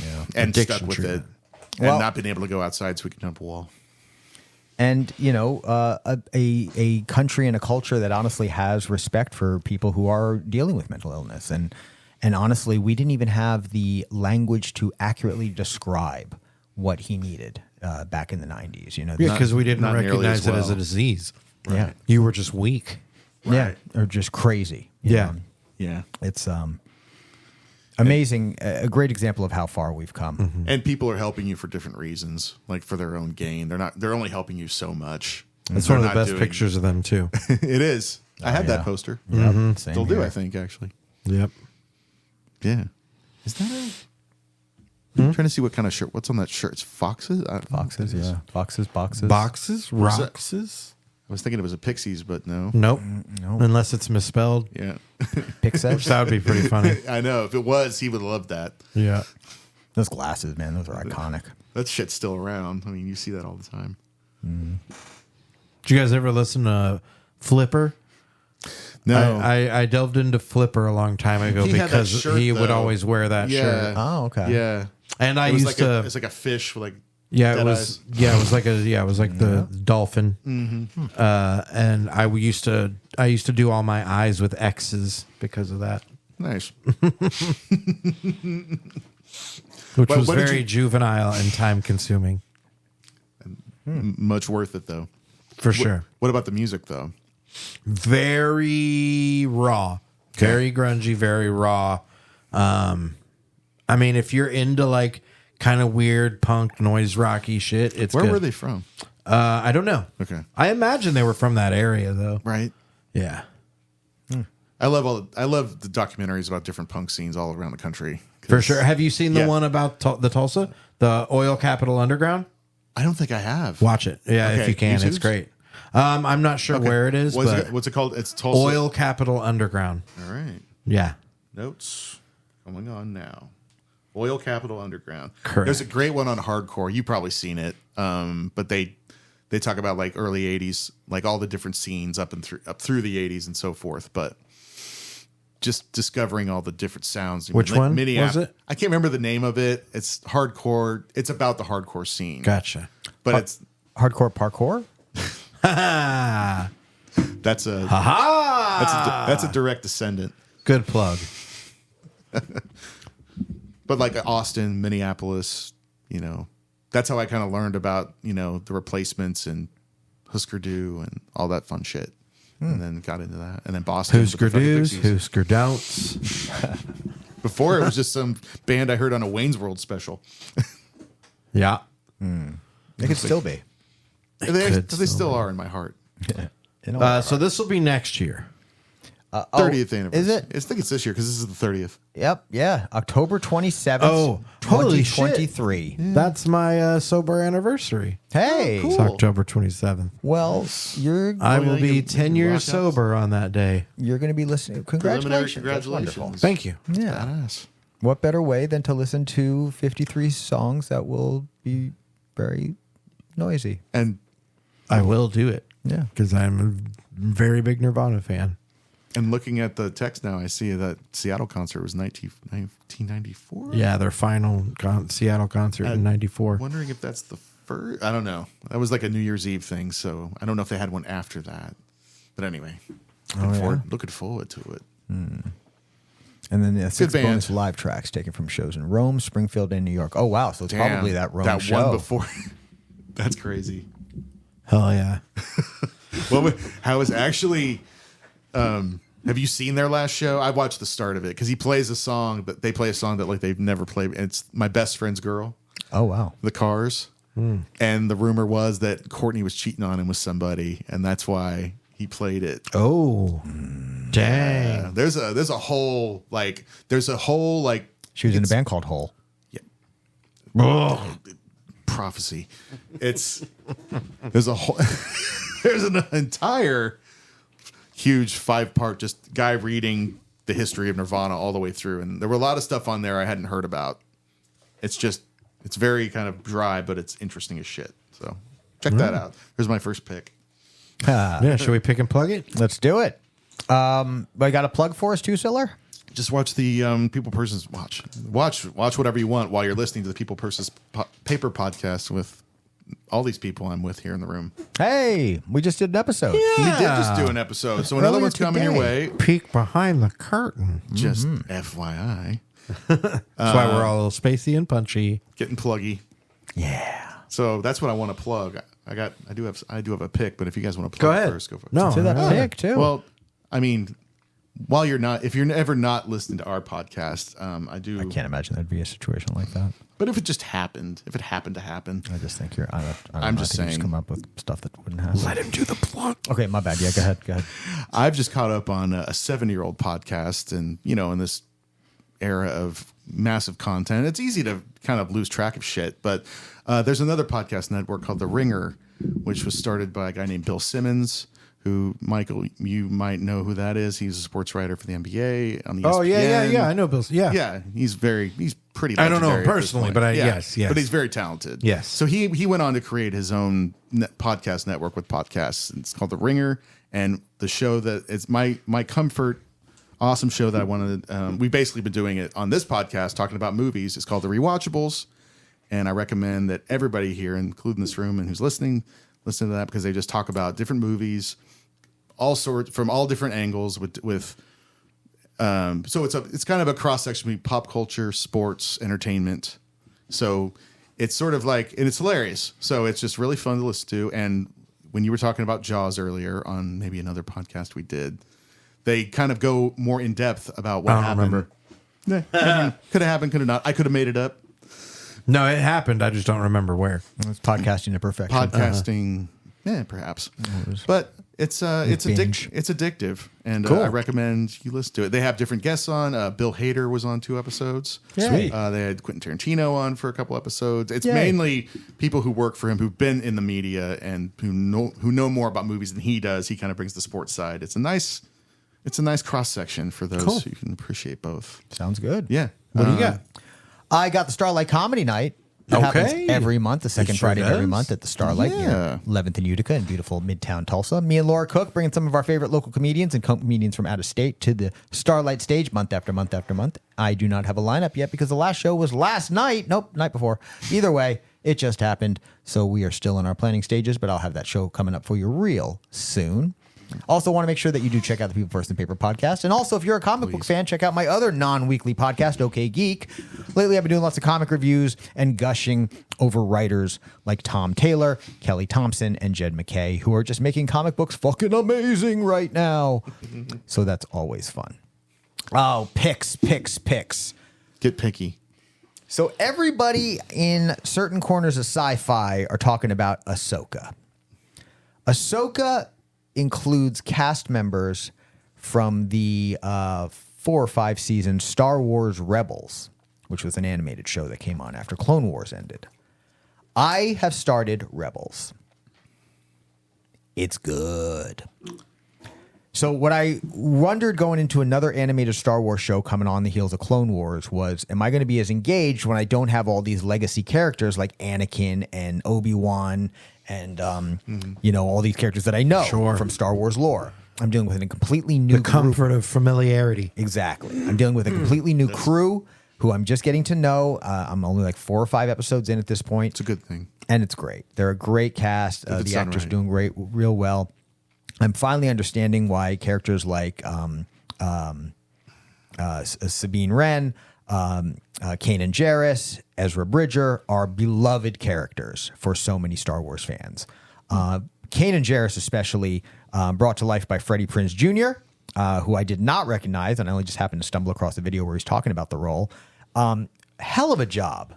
Yeah. And Addiction stuck with treatment. it. And Well- not been able to go outside so he could jump a wall. And a country and a culture that honestly has respect for people who are dealing with mental illness, and honestly, we didn't even have the language to accurately describe what he needed back in the 90s. You know, Yeah, because we didn't not nearly recognize as it as a well. disease. Yeah. You were just weak. yeah, or just crazy. you Yeah. know? Yeah. It's amazing. A great example of how far we've come. And people are helping you for different reasons, like for their own gain. They're only helping you so much. That's They're one of the not best doing- pictures of them, too. It is. I had yeah. that poster. Yep, same Still do, here. I think, actually. Yep. Yeah. Is that I'm trying to see what kind of shirt. What's on that shirt? It's foxes? Foxes, yeah. Foxes, boxes. Boxes? What's that? Roxes? was thinking it was a Pixies, but no. Nope. No. Unless it's misspelled. Yeah. Pixels. That would be pretty funny. I know. If it was, he would love that. Yeah. Those glasses, man, those are iconic. That shit's still around. I mean, you see that all the time. Did you guys ever listen to Flipper? No. I delved into Flipper a long time ago He had that because shirt, he would though. always wear that shirt. Oh, okay. Yeah. And I It was used like to. it's like a fish with like Yeah, dead it was. eyes. Yeah, it was like the dolphin. And I used to do all my eyes with X's because of that, Nice. which Well, was what did very you- juvenile and time consuming Much worth it though. for sure. What about the music though? Very raw, very grungy, very raw. I mean, if you're into like kind of weird punk noise rocky shit, it's Where good. were they from? I don't know. Okay. I imagine they were from that area though. Right. Yeah. I love the documentaries about different punk scenes all around the country. 'Cause For sure. Have you seen the Yeah. one about the Tulsa, the Oil Capital Underground? I don't think I have. Watch it. Yeah, if Okay, you can. It's YouTube's? great. I'm not sure where it is, but What's it called? It's Tulsa. Oil Capital Underground. All right. Yeah. Notes coming on now. Oil Capital Underground. Correct. There's a great one on hardcore. You've probably seen it. But they talk about like early '80s, like all the different scenes up through the '80s and so forth. But just discovering all the different sounds. Which one was it? I can't remember the name of it. It's hardcore. It's about the hardcore scene. Gotcha. But it's Hardcore parkour? Ha that's a ha. that's a direct descendant. Good plug. But like Austin, Minneapolis, that's how I kind of learned about, the Replacements and Husker Du and all that fun shit. And then got into that. And then Boston. with the Husker fucking do's, Pixies. Husker don'ts. Before it was just some band I heard on a Wayne's World special. Yeah. It could still be. They still are in my heart. So this will be next year. 30th anniversary. Is it? I think it's this year because this is the 30th. Yep. Yeah. October 27th, Oh, holy shit. 2023. That's my sober anniversary. Hey. Cool. It's October 27th. Well, I will you be can 10 years rock out. sober on that day. you're going to be listening. Preliminary Congratulations. That's wonderful. congratulations. Thank you. Yeah. Badass. What better way than to listen to 53 songs that will be very noisy? And I will do it. Yeah. Because I'm a very big Nirvana fan. looking at the text now, I see that Seattle concert was 1994. Yeah, their final Seattle concert in '94. Wondering if that's the first. I don't know. That was like a New Year's Eve thing, so I don't know if they had one after that. But anyway, looking forward to it. And then the 6 band. bonus live tracks taken from shows in Rome, Springfield, and New York. Oh, wow. So it's probably that Rome show. One before. That's crazy. Hell yeah! How is actually? Have you seen their last show? I watched the start of it because he plays a song that they play a song that like they've never played. And it's My Best Friend's Girl. Oh, wow. The Cars. And the rumor was that Courtney was cheating on him with somebody, and that's why he played it. Oh, dang! Yeah, there's a whole She was in a band called Hole. prophecy. There's an entire huge 5-part just guy reading the history of Nirvana all the way through, and there were a lot of stuff on there I hadn't heard about. It's very kind of dry, but it's interesting as shit. So check that out. Here's my first pick. Yeah, should we pick and plug it? Let's do it. I got a plug for us too, Sittler? Just watch the People Persons watch whatever you want while you're listening to the People Persons Paper podcast with all these people I'm with here in the room. Hey, we just did an episode. We did just do an episode, so another Earlier one's coming your today. way. Peek behind the curtain. Just FYI, That's why we're all a little spacey and punchy. getting pluggy. Yeah. So that's what I want to plug. I do have a pick, but if you guys want to Go plug ahead. first, go for it. No, To that no. pick, too. Well, I mean, if you're ever not listening to our podcast, I do. I can't imagine there'd be a situation like that. But if it happened to happen, I just think you're. I'm just You saying. come up with stuff that wouldn't happen. Let him do the plug. Okay, my bad. Yeah, go ahead. I've just caught up on a 7-year-old podcast, and in this era of massive content, it's easy to kind of lose track of shit. But there's another podcast network called The Ringer, which was started by a guy named Bill Simmons, who, Michael, you might know who that is. He's a sports writer for the NBA on the Oh, ESPN. yeah. I know Bill. Yeah. Yeah, he's pretty I don't know him legendary at this personally, point. but yes. But he's very talented. Yes. So he went on to create his own podcast network with podcasts. It's called The Ringer, and the show that it's my comfort, awesome show that I wanted. We've basically been doing it on this podcast, talking about movies. It's called The Rewatchables, and I recommend that everybody here, including this room and who's listening, listen to that because they just talk about different movies, all sorts from all different angles with so it's kind of a cross section between pop culture, sports, entertainment. So it's sort of like, and it's hilarious. So it's just really fun to listen to. And when you were talking about Jaws earlier on maybe another podcast we did, they kind of go more in depth about what happened. Could have happened, could have not. I could have made it up. No, it happened. I just don't remember where. It's podcasting to perfection. Podcasting, perhaps. But it's addictive, and Cool. I recommend you listen to it. They have different guests on. Bill Hader was on 2 episodes. Sweet. They had Quentin Tarantino on for a couple episodes. It's Yay. mainly people who work for him, who've been in the media and who know more about movies than he does. He kind of brings the sports side. It's a nice cross section for those who can appreciate both. Sounds good. Yeah. What do you got? I got the Starlight Comedy Night. That Okay. happens every month, the second It sure Friday of every does. month at the Starlight Yeah. near 11th and Utica in beautiful Midtown Tulsa. Me and Laura Cook bringing some of our favorite local comedians and comedians from out of state to the Starlight stage month after month after month. I do not have a lineup yet because the last show was last night. Nope, night before. Either way, it just happened. So we are still in our planning stages, but I'll have that show coming up for you real soon. Also, want to make sure that you do check out the People First and Paper podcast. And also, if you're a comic book fan, check out my other non-weekly podcast, OK Geek. Lately, I've been doing lots of comic reviews and gushing over writers like Tom Taylor, Kelly Thompson, and Jed McKay, who are just making comic books fucking amazing right now. So that's always fun. Oh, picks. Get picky. So everybody in certain corners of sci-fi are talking about Ahsoka. Ahsoka includes cast members from the 4 or 5 season Star Wars Rebels, which was an animated show that came on after Clone Wars ended. I have started Rebels. It's good. So what I wondered going into another animated Star Wars show coming on the heels of Clone Wars was, am I going to be as engaged when I don't have all these legacy characters like Anakin and Obi-Wan and, all these characters that I know from Star Wars lore? I'm dealing with a completely new Comfort of familiarity. Exactly. I'm dealing with a completely new crew who I'm just getting to know. I'm only like 4 or 5 episodes in at this point. It's a good thing. And it's great. They're a great cast. If it's The done actors right. doing real well. I'm finally understanding why characters like Sabine Wren, Kanan Jarrus, Ezra Bridger are beloved characters for so many Star Wars fans. Kanan Jarrus especially brought to life by Freddie Prinze Jr., who I did not recognize, and I only just happened to stumble across a video where he's talking about the role. Hell of a job.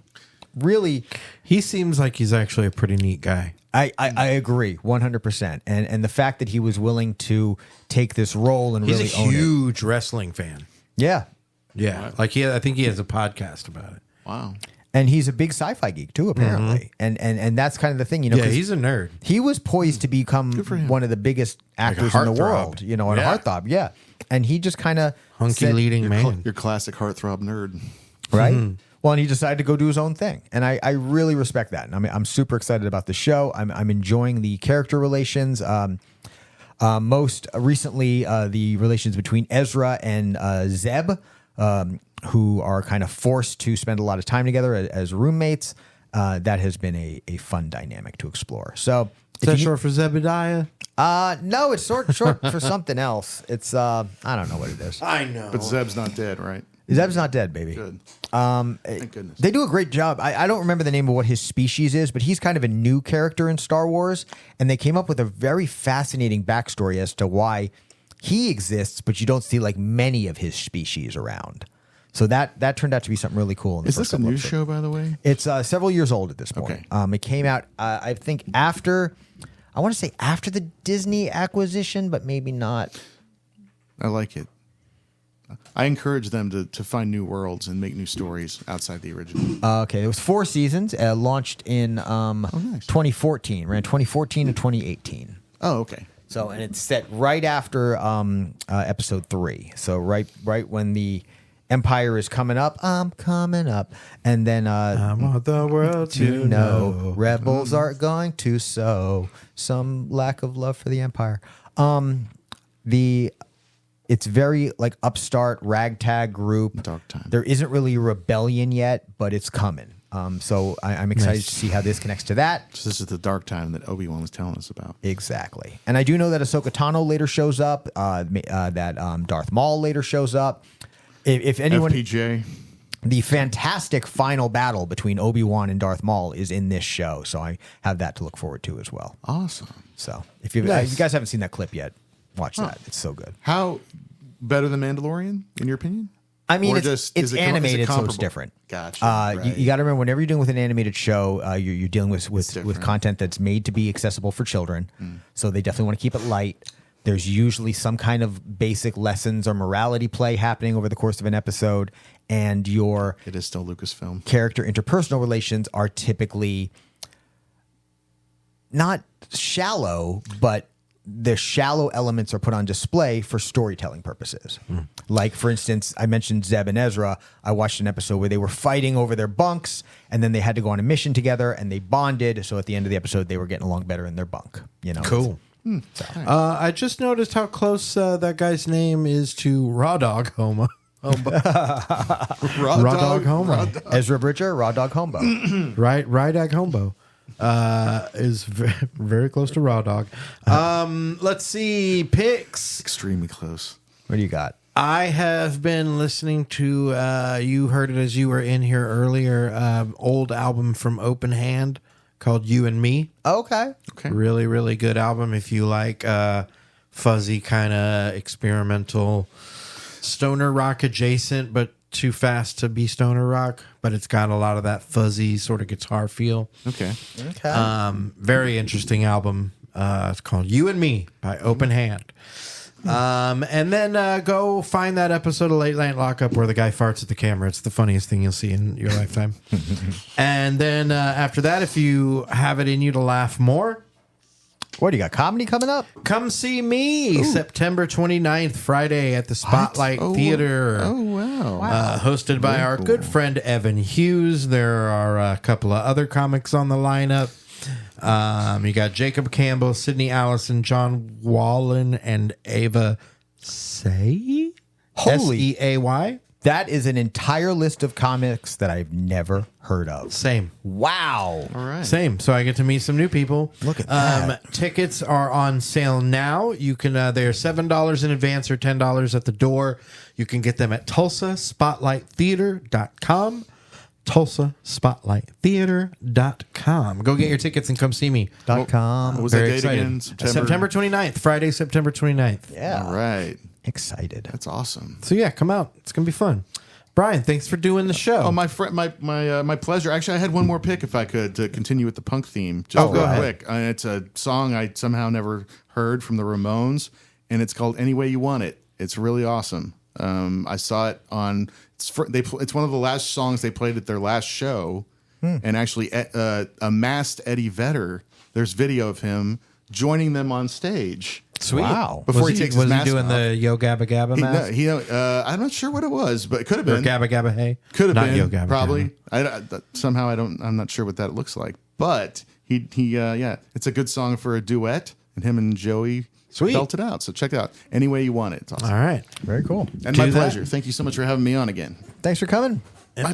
Really, He seems like he's actually a pretty neat guy. I agree 100%. And the fact that he was willing to take this role and He's really a own it. huge wrestling fan. Yeah. Yeah, like I think he has a podcast about it. Wow. And he's a big sci-fi geek too, apparently. And that's kind of the thing, Yeah, 'cause he's a nerd. he was poised to become one of the biggest actors in the heartthrob. world, and a heartthrob, yeah. And he just kind of Hunky leading man. Your classic heartthrob nerd. right? Well, and he decided to go do his own thing, and I really respect that. And I'm super excited about the show. I'm enjoying the character relations. Most recently, the relations between Ezra and Zeb, who are kind of forced to spend a lot of time together as roommates. That has been a fun dynamic to explore. So, Is that short for Zebediah? no, it's short for something else. It's I don't know what it is. I know. But Zeb's not dead, right? Zeb's not dead, baby. Good. Thank goodness. They do a great job. I don't remember the name of what his species is, but he's kind of a new character in Star Wars, and they came up with a very fascinating backstory as to why he exists, but you don't see like many of his species around. So that turned out to be something really cool. In the Is first this a couple new episodes. show, by the way? It's several years old at this point. Okay. It came out, I think, after, I want to say after the Disney acquisition, but maybe not. I like it. I encourage them to find new worlds and make new stories outside the original. Okay, it was 4 seasons. Launched in 2014. Ran 2014 and 2018. Oh, okay. So, and it's set right after episode 3. So right when the Empire is coming up, I'm coming up, and then I want the world to know rebels are going to sow some lack of love for the Empire. It's very like upstart ragtag group. Dark time. There isn't really a rebellion yet, but it's coming. So I'm excited to see how this connects to that. So this is the dark time that Obi-Wan was telling us about. Exactly. And I do know that Ahsoka Tano later shows up, that Darth Maul later shows up. If anyone... FPJ. The fantastic final battle between Obi-Wan and Darth Maul is in this show, so I have that to look forward to as well. Awesome. So if you guys haven't seen that clip yet, watch that. It's so good. How better than Mandalorian, in your opinion? I mean, Or it's is it animated, so comparable? it's different. Gotcha. You Right. got to remember, whenever you're dealing with an animated show, you're dealing with different. content that's made to be accessible for children. So they definitely want to keep it light. There's usually some kind of basic lessons or morality play happening over the course of an episode, and your It is still Lucasfilm. character interpersonal relations are typically not shallow, but the shallow elements are put on display for storytelling purposes. Like, for instance, I mentioned Zeb and Ezra. I watched an episode where they were fighting over their bunks, and then they had to go on a mission together, and they bonded. So at the end of the episode, they were getting along better in their bunk. You know, Cool. I just noticed how close that guy's name is to Raw Dog Homo. Raw Dog Homo. Ezra Bridger, Raw Dog Homboe. Rydag Homboe is very close to Raw Dog. Let's see. Picks. Extremely close. What do you got? I have been listening to, you heard it as you were in here earlier, old album from Open Hand called You and Me. Okay. Okay. Really, really good album if you like fuzzy kind of experimental stoner rock adjacent, but too fast to be stoner rock. But it's got a lot of that fuzzy sort of guitar feel. Okay. Very interesting album. It's called You and Me by Open Hand. And then go find that episode of Late Night Lockup where the guy farts at the camera. It's the funniest thing you'll see in your lifetime. And then after that, if you have it in you to laugh more, What do you got? Comedy coming up? come see me September 29th, Friday at the Spotlight Theater. Oh, wow. Hosted by our good friend Evan Hughes. There are a couple of other comics on the lineup. You got Jacob Campbell, Sydney Allison, John Wallen, and Ava Say? Holy- Seay? That is an entire list of comics that I've never heard of. Same. Wow. All right. Same. So I get to meet some new people. Look at that. Tickets are on sale now. You can they're $7 in advance or $10 at the door. You can get them at TulsaSpotlightTheater.com. TulsaSpotlightTheater.com. Go get your tickets and come see me. .com. What was that Very date excited. again? September 29th. Friday, September 29th. Yeah. All right. Excited. That's awesome. So yeah, come out. It's gonna be fun. Brian, thanks for doing the show. Oh, my pleasure. Actually, I had one more pick if I could to continue with the punk theme. Just go ahead. quick. It's a song I somehow never heard from the Ramones, and it's called "Any Way You Want It." It's really awesome. I saw it on. It's one of the last songs they played at their last show, and actually, a masked Eddie Vedder. There's video of him joining them on stage. Sweet. Wow. Before was he takes his mask doing off. the Yo Gabba Gabba mask? I'm not sure what it was, but it could have Or been. Gabba Gabba Hey? Could have Not been Yo Gabba probably. Gabba. I'm not sure what that looks like. But it's a good song for a duet, and him and Joey Sweet. belt it out. So check it out. Any way you want it. It's awesome. All right. Very cool. And Do my that. pleasure. Thank you so much for having me on again. Thanks for coming.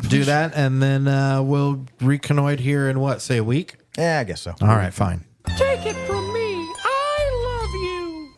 Do that, and then we'll reconnoit here in what, say a week? Yeah, I guess so. All right, fine. Take it from me. I love you.